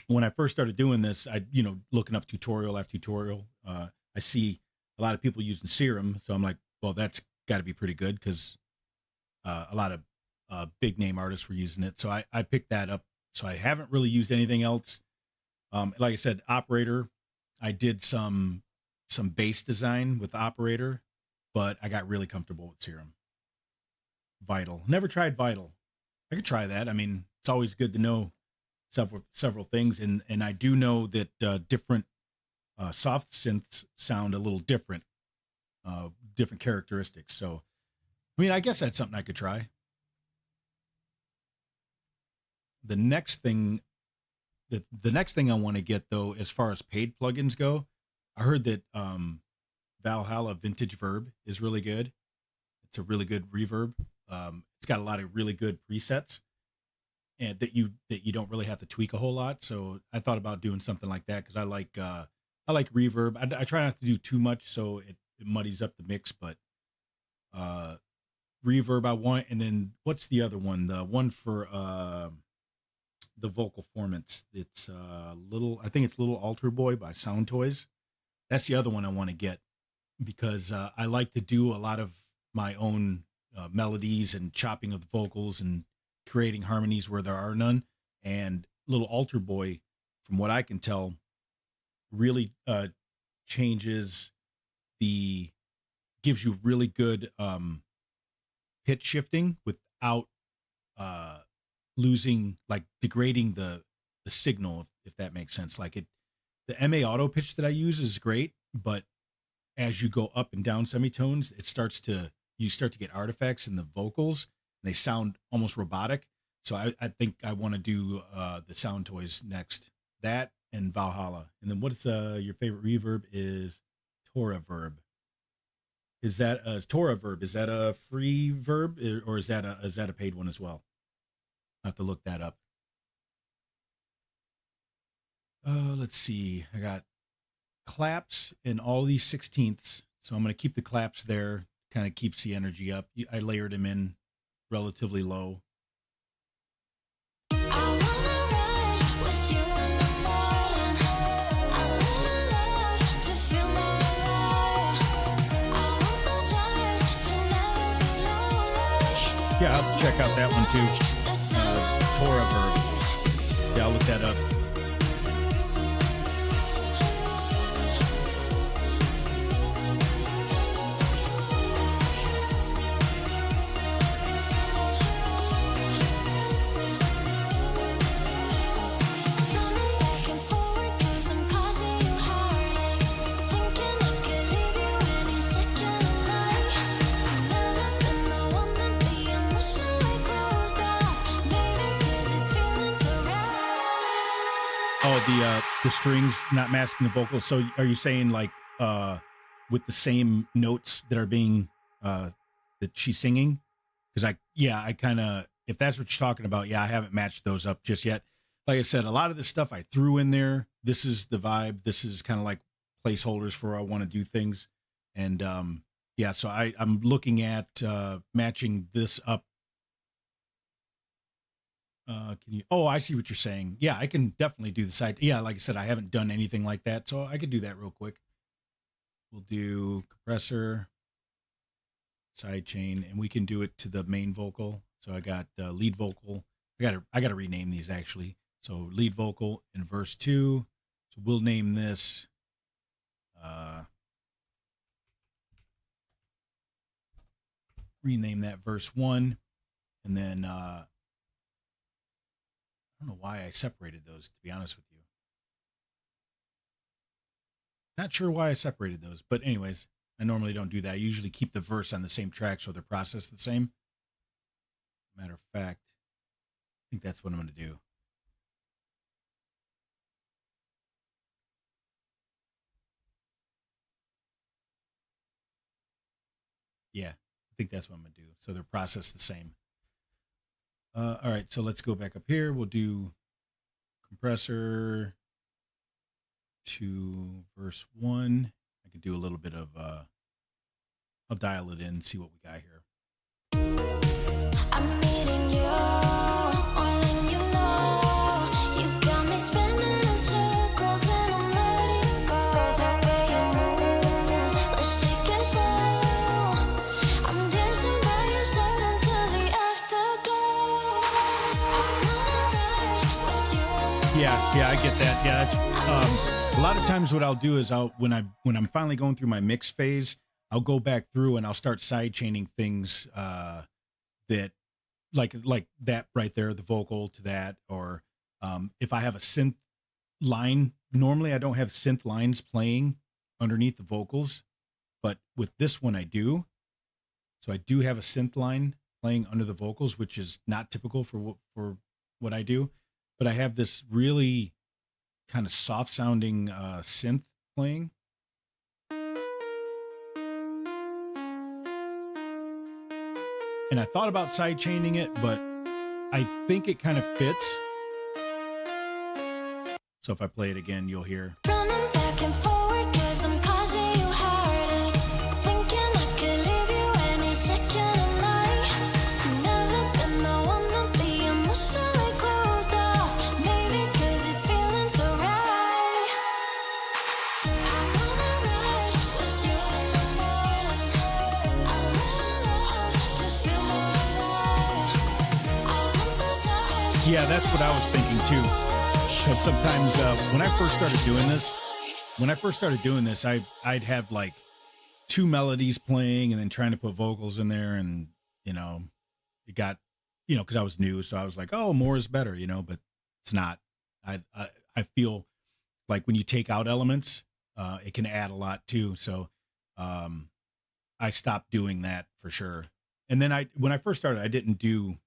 when I first started doing this, looking up tutorial after tutorial, I see a lot of people using Serum, so I'm like, well, that's got to be pretty good because a lot of big name artists were using it. So I picked that up. So I haven't really used anything else. Like I said, Operator, I did some bass design with Operator, but I got really comfortable with Serum. Vital. Never tried Vital. I could try that. I mean, it's always good to know several things. And I do know that different soft synths sound a little different, different characteristics. So, I mean, I guess that's something I could try. The next thing I want to get, though, as far as paid plugins go, I heard that Valhalla Vintage Verb is really good. It's a really good reverb. It's got a lot of really good presets, and that you don't really have to tweak a whole lot. So I thought about doing something like that because I like reverb. I try not to do too much so it muddies up the mix, but reverb I want. And then what's the other one? The one for the vocal formants. It's I think it's Little Altar Boy by Sound Toys. That's the other one I want to get because I like to do a lot of my own melodies and chopping of the vocals and creating harmonies where there are none. And Little Altar Boy, from what I can tell, really gives you really good pitch shifting without losing, like degrading the signal, if that makes sense. Like the MA auto pitch that I use is great, but as you go up and down semitones, you start to get artifacts in the vocals and they sound almost robotic. So I think I want to do the Sound Toys next. That and Valhalla. And then what is your favorite reverb is Torah verb. Is that a Torah verb? Is that a free verb or is that a paid one as well? I have to look that up. Let's see. I got claps in all these 16ths. So I'm going to keep the claps there. Kind of keeps the energy up. I layered them in relatively low. I wanna rush with you in the morning. A little love to feel more alive. I want those eyes to never be lonely. Yeah, I'll have to check out that one too. The time Torah verb. Yeah, I'll look that up. running back and forward 'cause I'm causing you heartache. Thinking I could leave you any second of night. Never been the one to be emotionally closed off. Maybe 'cause it's feeling so right. Oh, the strings not masking the vocals. So are you saying like with the same notes that are being that she's singing? Because I kind of, if that's what you're talking about, yeah, I haven't matched those up just yet. Like I said, a lot of this stuff I threw in there. This is the vibe. This is kind of like placeholders for where I want to do things. And yeah, so I'm looking at matching this up. Can you? Oh, I see what you're saying. Yeah, I can definitely do the side. Yeah, like I said, I haven't done anything like that, so I could do that real quick. We'll do compressor, side chain, and we can do it to the main vocal. So I got lead vocal. I gotta rename these actually. So lead vocal in verse 2. So we'll name this. Rename that verse 1, and then I don't know why I separated those, to be honest with you. Not sure why I separated those, but anyways, I normally don't do that. I usually keep the verse on the same track so they're processed the same. Matter of fact, I think that's what I'm going to do. Yeah, I think that's what I'm going to do. So they're processed the same. All right, so let's go back up here. We'll do compressor to verse 1. I can do a little bit of, I'll dial it in, see what we got here. I'm needing you more than you know. You got me spinning in circles and I'm letting go. The way you move, let's take it slow. I'm dancing by your side until the afterglow. I wanna rush with you in the Yeah, I get that. Yeah, that's a lot of times what I'll do is when I'm finally going through my mix phase, I'll go back through and I'll start side chaining things that like that right there, the vocal to that, or if I have a synth line. Normally I don't have synth lines playing underneath the vocals, but with this one I do. So I do have a synth line playing under the vocals, which is not typical for what I do. But I have this really kind of soft sounding synth playing. And I thought about side chaining it, but I think it kind of fits. So if I play it again, you'll hear. running back and forward 'cause I'm causing you heartache. Thinking I could leave you any second of night. Never been the one to be emotionally closed off. Maybe 'cause it's feeling so right. I wanna rush with you in the morning. A little love to feel more alive. I want those eyes. Yeah, that's what I was thinking too. Because sometimes when I first started doing this, I'd have like two melodies playing and then trying to put vocals in there, and it got because I was new, so I was like, oh, more is better, but it's not. I feel like when you take out elements, it can add a lot too. So I stopped doing that for sure. And then when I first started, I didn't do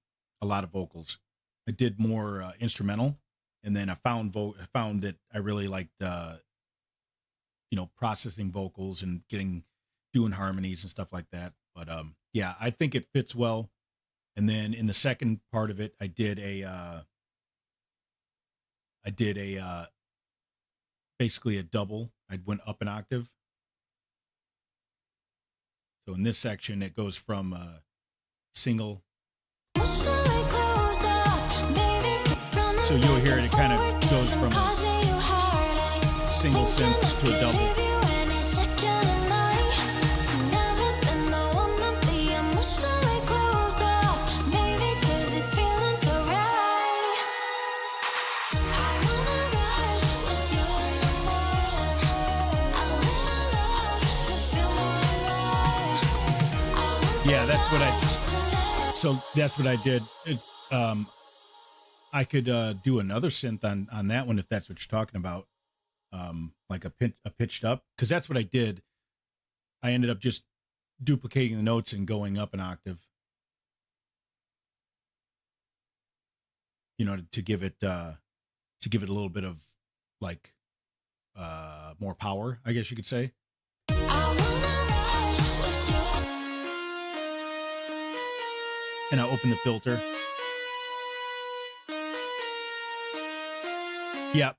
a lot of vocals. I did more instrumental. and then I found that I really liked processing vocals and doing harmonies and stuff like that. But yeah, I think it fits well. And then in the second part of it, I did a basically a double. I went up an octave. So in this section, it goes from single. So you'll hear it kind of goes from a single synth to a double. Yeah, that's what I did. I could do another synth on that one if that's what you're talking about, like a pitched up, because that's what I did. I ended up just duplicating the notes and going up an octave, to give it a little bit of like more power, I guess you could say. And I open the filter. Yeah,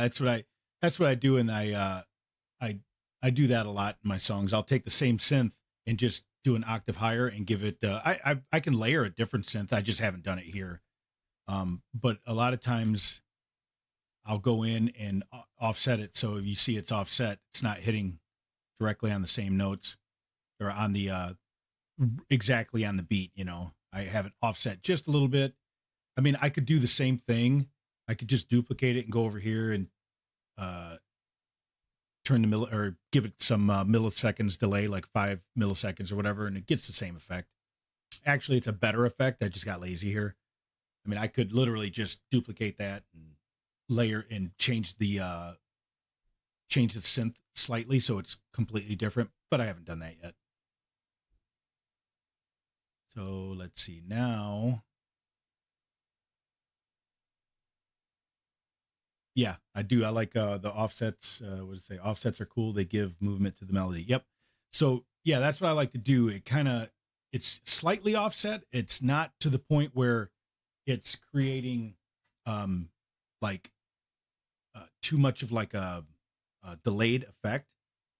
that's what I do, and I do that a lot in my songs. I'll take the same synth and just do an octave higher and give it. I can layer a different synth. I just haven't done it here. But a lot of times I'll go in and offset it. So if you see it's offset, it's not hitting directly on the same notes or on the exactly on the beat. I have it offset just a little bit. I mean, I could do the same thing. I could just duplicate it and go over here and turn or give it some milliseconds delay, like 5 milliseconds or whatever, and it gets the same effect. Actually, it's a better effect. I just got lazy here. I mean, I could literally just duplicate that and layer and change the synth slightly so it's completely different, but I haven't done that yet. So let's see now. Yeah, I do. I like the offsets. What does it say? Offsets are cool. They give movement to the melody. Yep. So yeah, that's what I like to do. It's slightly offset. It's not to the point where it's creating like too much of like a delayed effect,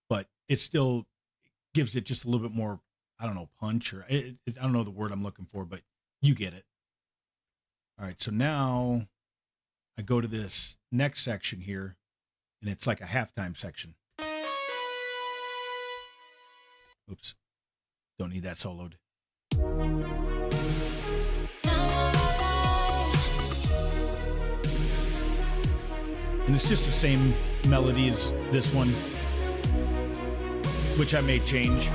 but it still gives it just a little bit more, I don't know, punch or I don't know the word I'm looking for, but you get it. All right, so now I go to this next section here, and it's like a halftime section. Oops, don't need that soloed. And it's just the same melody as this one, which I may change.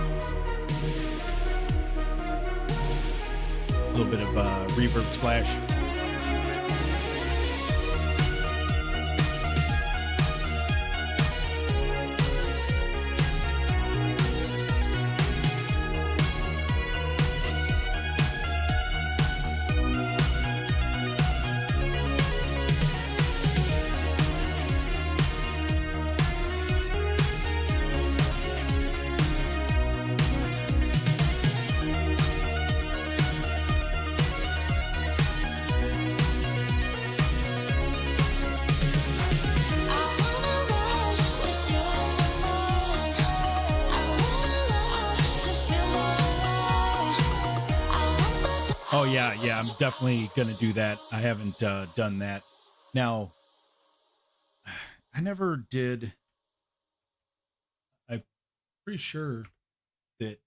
A little bit of reverb splash. Oh yeah, I'm definitely gonna do that. I haven't done that. Now, I never did. I'm pretty sure that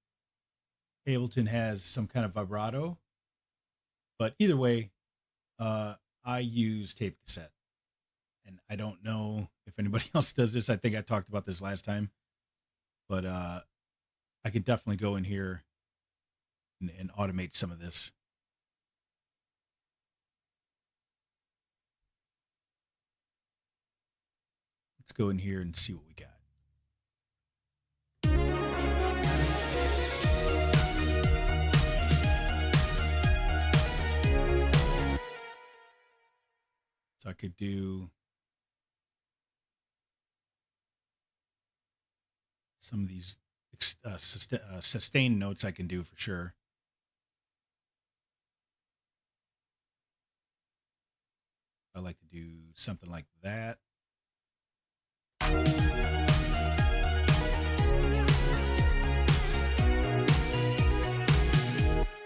Ableton has some kind of vibrato, but either way, I use tape cassette, and I don't know if anybody else does this. I think I talked about this last time, but I could definitely go in here and automate some of this. Let's go in here and see what we got. So I could do some of these sustained notes, I can do for sure. I like to do something like that.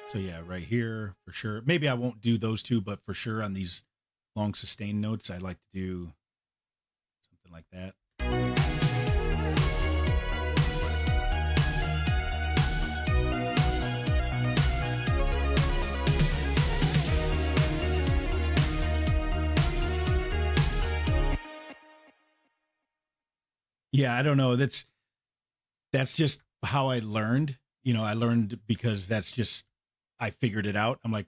So yeah, right here for sure. Maybe I won't do those two, but for sure on these long sustained notes, I like to do something like that. Yeah, I don't know. That's just how I learned. I learned because that's just I figured it out. I'm like,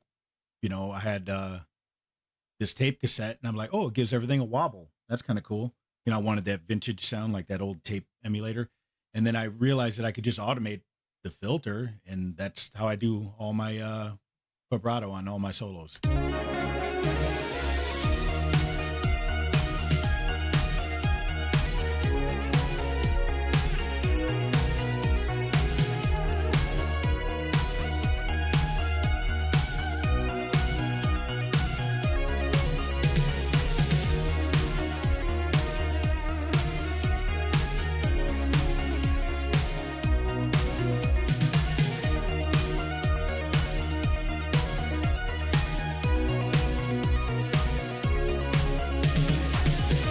I had this tape cassette and I'm like, oh, it gives everything a wobble. That's kind of cool. I wanted that vintage sound like that old tape emulator. And then I realized that I could just automate the filter, and that's how I do all my vibrato on all my solos.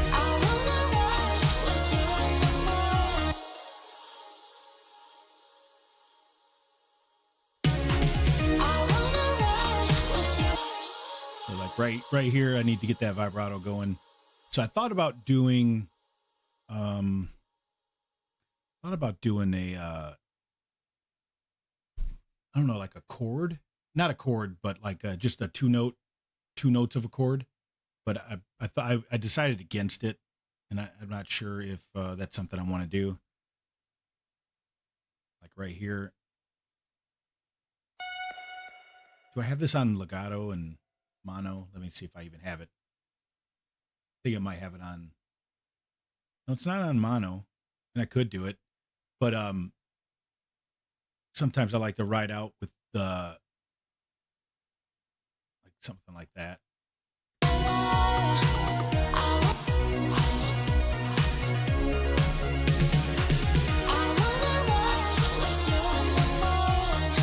I wanna rush with you in the morning. I wanna rush with you. So like right here, I need to get that vibrato going. So I thought about doing a I don't know, like a chord, not a chord, but like just a two notes of a chord. But I thought I decided against it, and I'm not sure if that's something I want to do. Like right here, do I have this on legato and mono? Let me see if I even have it. I think I might have it on. No, it's not on mono, and I could do it, but sometimes I like to ride out with the like something like that. I wanna rush with you in the morning.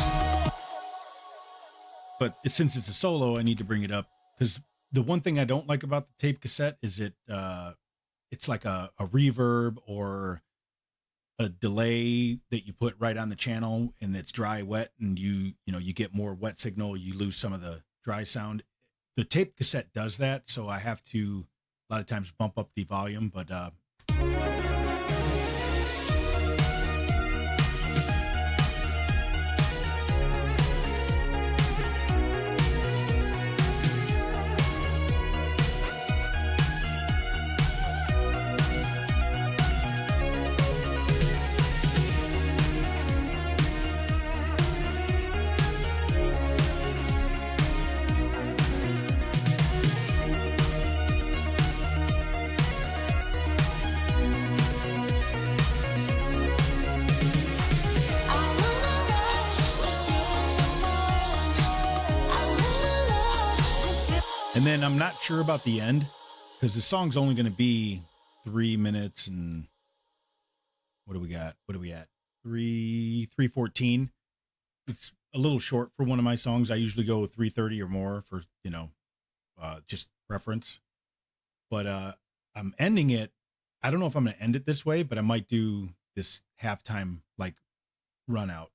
But since it's a solo, I need to bring it up because the one thing I don't like about the tape cassette is it's like a reverb or a delay that you put right on the channel, and it's dry wet, and you get more wet signal, you lose some of the dry sound. The tape cassette does that, so I have to a lot of times bump up the volume, but I wanna rush with you in the morning. A little love to feel. and then I'm not sure about the end because the song's only going to be 3 minutes and what do we got? What are we at? 3:14. It's a little short for one of my songs. I usually go 3:30 or more for just preference. But I'm ending it. I don't know if I'm going to end it this way, but I might do this halftime like run out.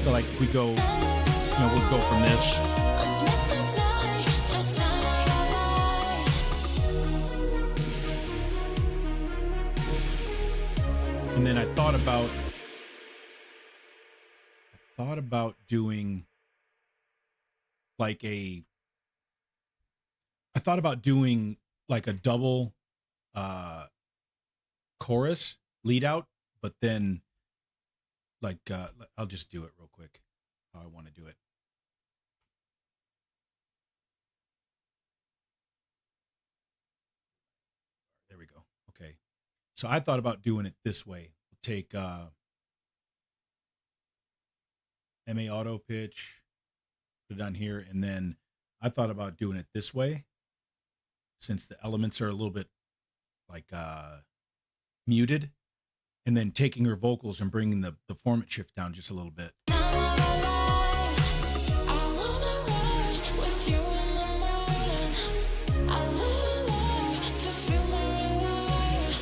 So like if we go, we'll go from this. Let's make this night the time of our lives. And then I thought about doing like I thought about doing like a double chorus lead out, but then like I'll just do it real quick how I want to do it. So I thought about doing it this way. Take MA auto pitch, put it on here, and then I thought about doing it this way since the elements are a little bit like muted, and then taking her vocals and bringing the format shift down just a little bit. Time of our lives. I wanna rush with you in the morning. A little love to feel more alive.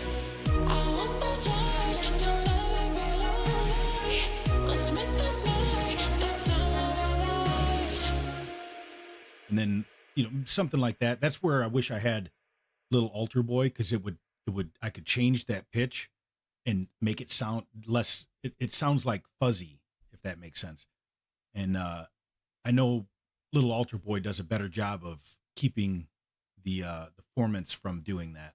I want those eyes to never be lonely. Let's make this night the time of our lives. And then, something like that. That's where I wish I had little alter boy, because it would I could change that pitch and make it sound less, it sounds like fuzzy, if that makes sense. And I know little alter boy does a better job of keeping the formants from doing that.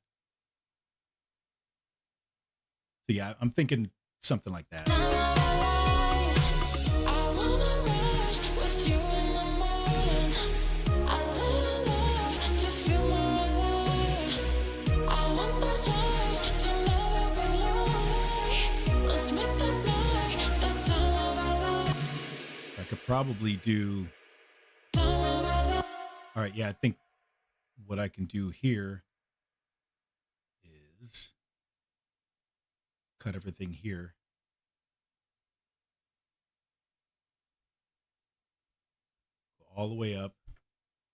So yeah, I'm thinking something like that. Time of our lives. I wanna rush with you in the morning. A little love to feel more alive. I want those eyes to never be lonely. Let's make this night the time of our lives. I could probably do. Time of our lives. All right, yeah, I think what I can do here is cut everything here. Go all the way up.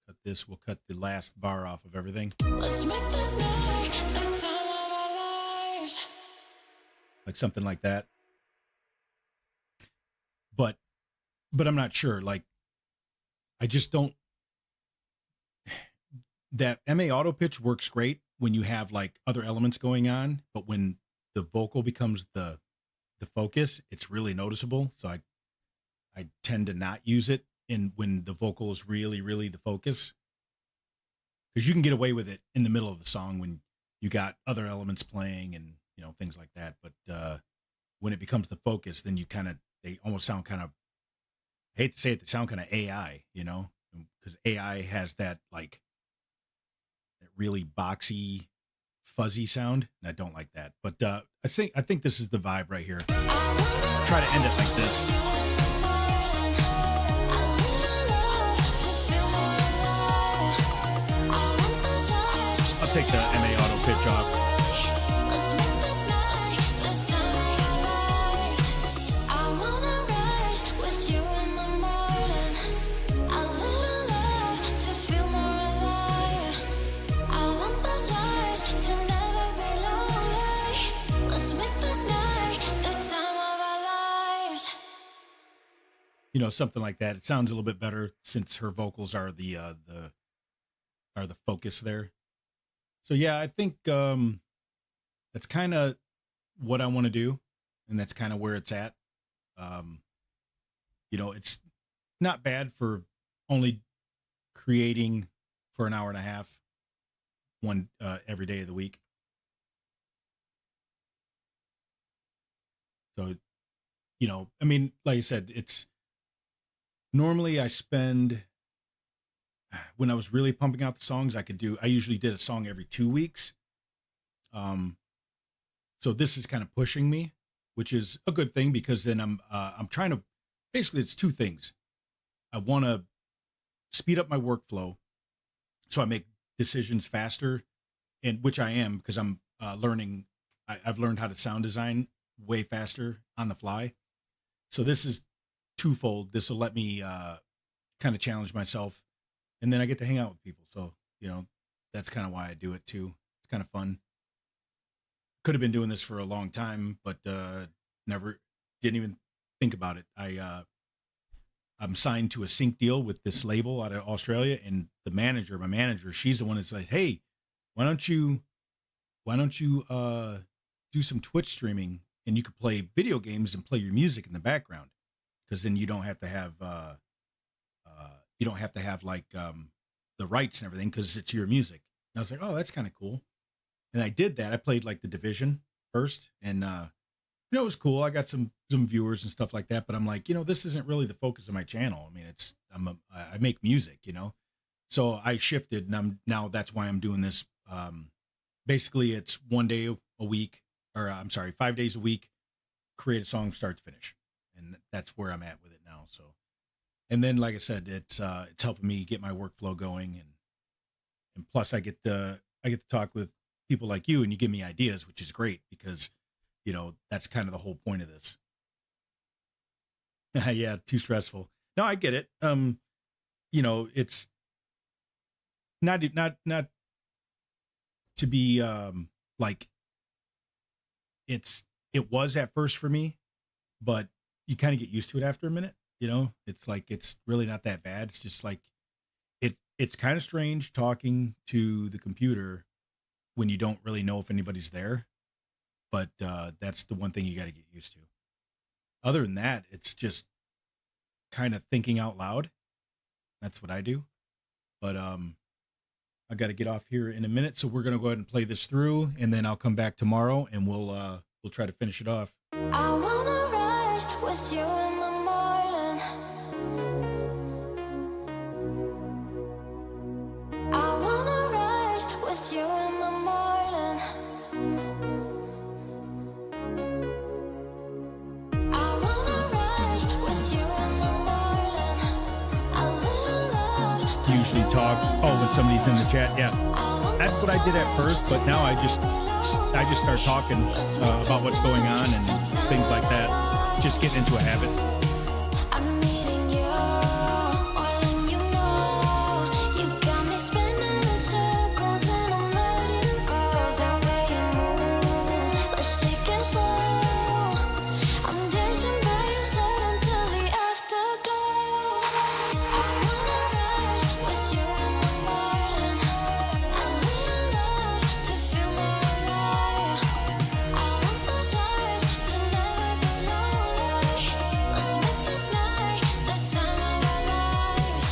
Cut this. We'll cut the last bar off of everything, Let's make this night the time of our lives. like something like that. But I'm not sure. Like, I just don't. That MA auto pitch works great when you have like other elements going on, but when the vocal becomes the focus, it's really noticeable. So I tend to not use it in when the vocal is really, really the focus. Because you can get away with it in the middle of the song when you got other elements playing and things like that. But when it becomes the focus, then they almost sound kind of, I hate to say it, they sound kind of AI, because AI has that like that really boxy, fuzzy sound, and I don't like that. But I think this is the vibe right here. Try to end it like this. I'll take the MA auto pitch off. Something like that. It sounds a little bit better since her vocals are the focus there. So yeah, I think that's kind of what I want to do, and that's kind of where it's at. It's not bad for only creating for an hour and a half, one every day of the week. So, I mean, like I said, it's normally I spend, when I was really pumping out the songs, I usually did a song every 2 weeks. So this is kind of pushing me, which is a good thing, because then I'm trying to, basically it's two things. I want to speed up my workflow so I make decisions faster, and which I am, because I'm learning. I've learned how to sound design way faster on the fly. So this is twofold. This will let me kind of challenge myself, and then I get to hang out with people. So that's kind of why I do it too. It's kind of fun. Could have been doing this for a long time, but never didn't even think about it. I'm signed to a sync deal with this label out of Australia, and my manager, she's the one that's like, hey, why don't you do some Twitch streaming, and you could play video games and play your music in the background, because then you don't have to have like the rights and everything, because it's your music. And I was like, oh, that's kind of cool. And I did that. I played like The Division first, and it was cool. I got some viewers and stuff like that, but I'm like, this isn't really the focus of my channel. I mean, I make music, so I shifted, and now that's why I'm doing this. Basically it's one day a week or I'm sorry, 5 days a week, create a song start to finish, and that's where I'm at with it now. So, and then like I said, it's helping me get my workflow going, and plus I get to talk with people like you, and you give me ideas, which is great because that's kind of the whole point of this. Yeah, too stressful. No, I get it. It's not to be like it was at first for me, but you kind of get used to it after a minute. It's like it's really not that bad. It's just like it's kind of strange talking to the computer when you don't really know if anybody's there, but that's the one thing you got to get used to. Other than that, it's just kind of thinking out loud. That's what I do. But I got to get off here in a minute, so we're gonna go ahead and play this through, and then I'll come back tomorrow, and we'll try to finish it off. I wanna rush with you in the morning. I wanna rush with you in the morning. I wanna rush with you in the morning. A little love to Usually feel talk. Oh, when somebody's in the chat, yeah. I want That's what I did at first, but now I just start talking about what's going on and things like that. Just getting into a habit. I'm needing you more than you know. You got me spinning in circles and I'm letting go. The way you move, let's take it slow. I'm dancing by your side until the afterglow. I wanna rush with you in the morning. A little love to feel more alive. I want those eyes to never be lonely. Let's make this night the time of our lives.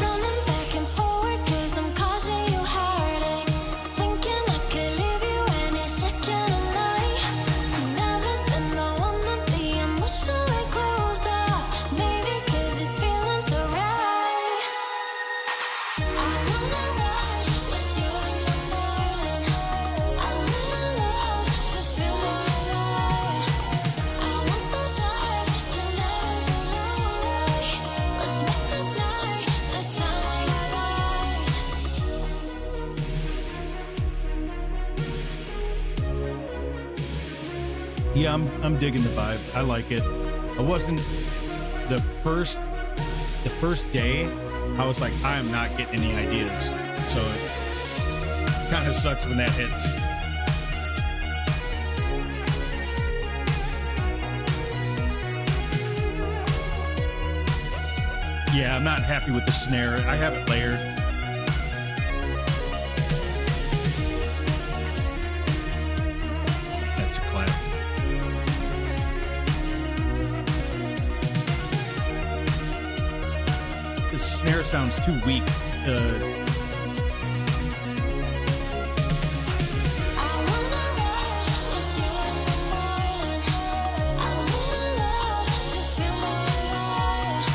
Running back and forward 'cause I'm causing you heartache. Thinking I could leave you any second of night. Never been the one to be emotionally closed off. Maybe 'cause it's feeling so right. I wanna rush with you in the morning. A little love to feel more alive. I want those eyes to never be lonely. Let's make this night the time of our lives. Yeah, I'm digging the vibe. I like it. I wasn't the first day. I was like, I am not getting any ideas. So it kind of sucks when that hits. Yeah, I'm not happy with the snare. I have it layered. That's a clap. The snare sounds too weak. I wanna rush with you in the morning. A little love to feel more alive.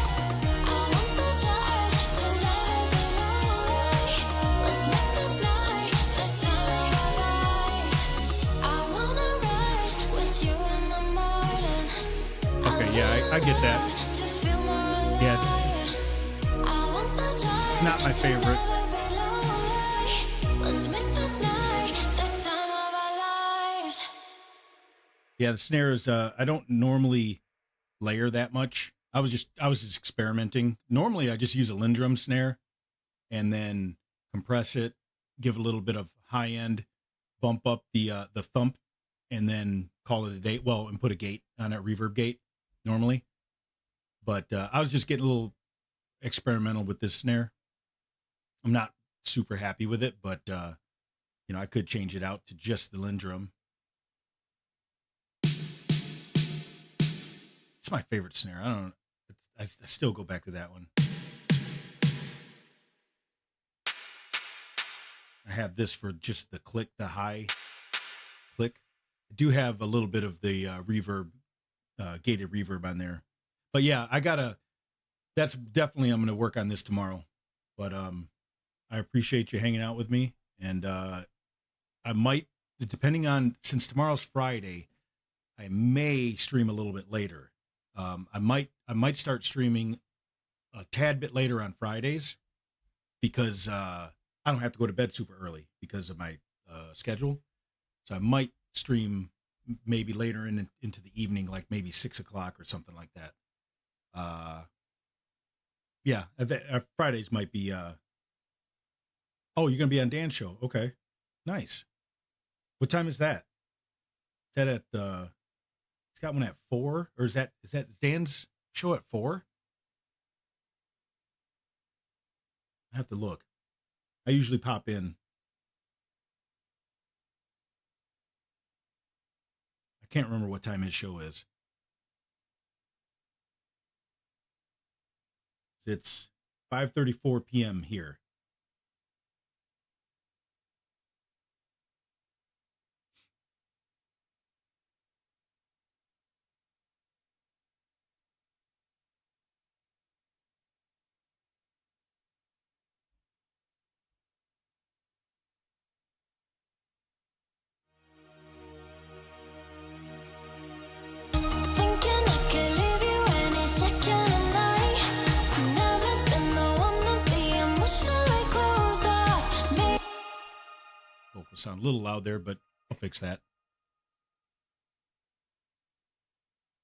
I want those eyes to never be lonely. Let's make this night the time of our lives. I wanna rush with you in the morning. Okay, yeah, I get that. To feel more alive. Yeah, I want those eyes it's not my to favorite. never be lonely. Let's make this night the time of our lives. Yeah, the snare is I don't normally layer that much. I was just experimenting. Normally I just use a Lindrum snare and then compress it, give it a little bit of high end, bump up the thump, and then call it a day. Well, and put a gate on it, reverb gate normally. But I was just getting a little experimental with this snare. I'm not super happy with it, but I could change it out to just the Lindrum. It's my favorite snare. I don't. I still go back to that one. I have this for just the click, the high click. I do have a little bit of the reverb, gated reverb on there. But yeah, that's definitely, I'm going to work on this tomorrow. But I appreciate you hanging out with me. And I might, depending on, since tomorrow's Friday, I may stream a little bit later. I might start streaming a tad bit later on Fridays because I don't have to go to bed super early because of my schedule. So I might stream maybe later into the evening, like maybe 6 o'clock or something like that. Yeah, Fridays might be. Oh, you're gonna be on Dan's show? Okay, nice. What time is that? Is that at? It's got one at 4, or is that Dan's show at 4? I have to look. I usually pop in. I can't remember what time his show is. It's 5:34 p.m. here. Thinking I could leave you any second of night. Never been the one to be emotionally closed off. Me. Vocal sound a little loud there, but I'll fix that.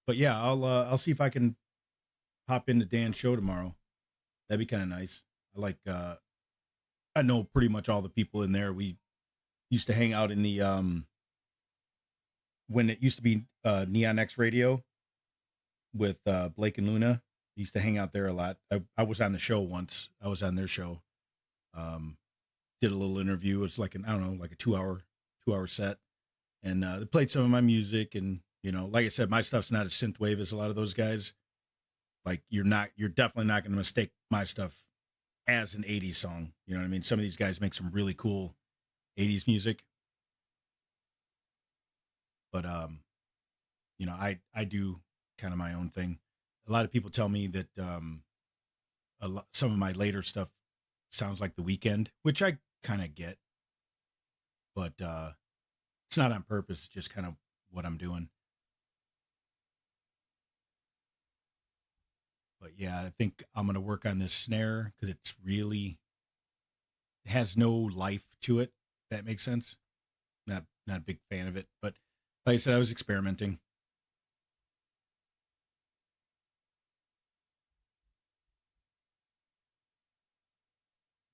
But yeah, I'll see if I can pop into Dan's show tomorrow. That'd be kind of nice. I know pretty much all the people in there. We used to hang out in the when it used to be Neon X Radio with Blake and Luna. Used to hang out there a lot. I was on the show once. I was on their show. Did a little interview. It was like I don't know, like a 2 hour set. And they played some of my music, and like I said, my stuff's not as synthwave as a lot of those guys. Like you're definitely not going to mistake my stuff as an 80s song. You know what I mean? Some of these guys make some really cool 80s music. But I do kind of my own thing. A lot of people tell me that some of my later stuff sounds like The Weeknd, which I kind of get. But it's not on purpose, just kind of what I'm doing. But yeah, I think I'm going to work on this snare because it has no life to it. If that makes sense. Not a big fan of it, but like I said, I was experimenting.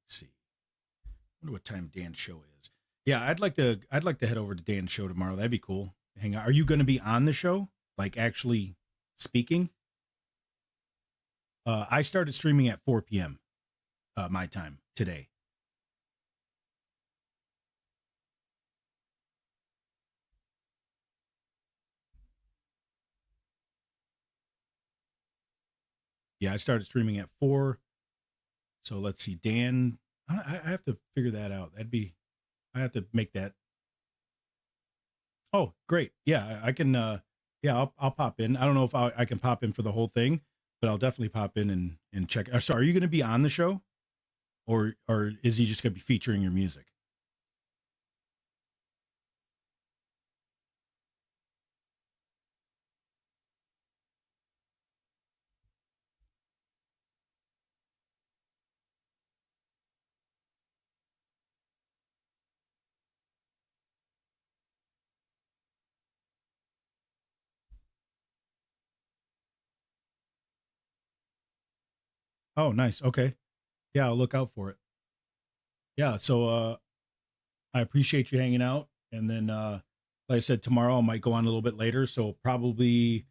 Let's see. I wonder what time Dan's show is. Yeah, I'd like to head over to Dan's show tomorrow. That'd be cool. Hang on. Are you going to be on the show? Like actually speaking? I started streaming at 4 p.m. My time today. Yeah, I started streaming at 4. So let's see, Dan. I have to figure that out. I have to make that. Oh, great. Yeah, I can. Yeah, I'll pop in. I don't know if I can pop in for the whole thing, but I'll definitely pop in and check. Sorry, are you going to be on the show, or is he just going to be featuring your music? Oh, nice. Okay. Yeah, I'll look out for it. Yeah. So I appreciate you hanging out, and then like I said, tomorrow I might go on a little bit later, so probably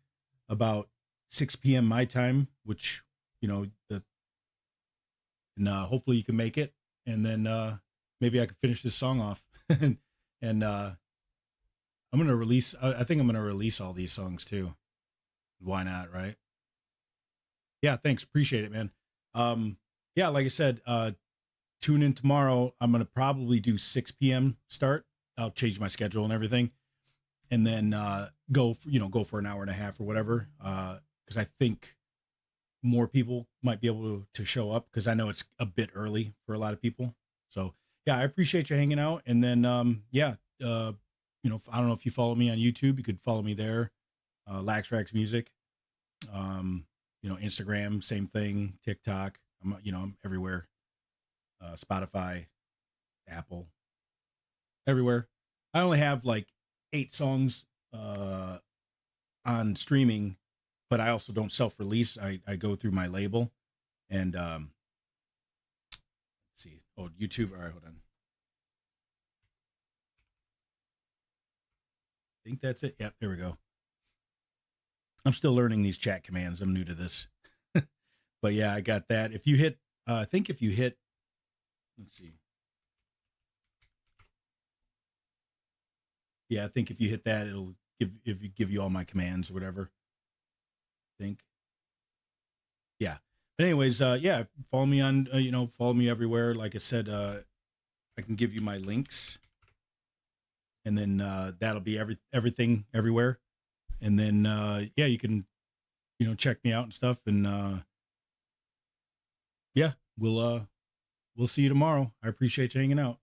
about 6 p.m. my time, which the and hopefully you can make it, and then maybe I can finish this song off, and I'm gonna release. I think I'm gonna release all these songs too. Why not, right? Yeah, thanks, appreciate it, man. Yeah, like I said, tune in tomorrow. I'm gonna probably do 6 p.m. start. I'll change my schedule and everything, and then go for an hour and a half or whatever. Because I think more people might be able to show up because I know it's a bit early for a lot of people. So yeah, I appreciate you hanging out. And then I don't know if you follow me on YouTube, you could follow me there, Laxrax Music. Instagram, same thing, TikTok. I'm everywhere. Spotify, Apple, everywhere. I only have like 8 songs on streaming, but I also don't self-release. I go through my label and let's see. Oh, YouTube. All right, hold on. I think that's it. Yeah, there we go. I'm still learning these chat commands. I'm new to this. But yeah, I got that. If you hit I think if you hit, let's see. Yeah, I think if you hit that, it'll give you all my commands or whatever. I think. Yeah. But anyways, yeah, follow me on follow me everywhere. Like I said, I can give you my links, and then that'll be everything everywhere. And then yeah, you can check me out and stuff. And yeah, we'll see you tomorrow. I appreciate you hanging out.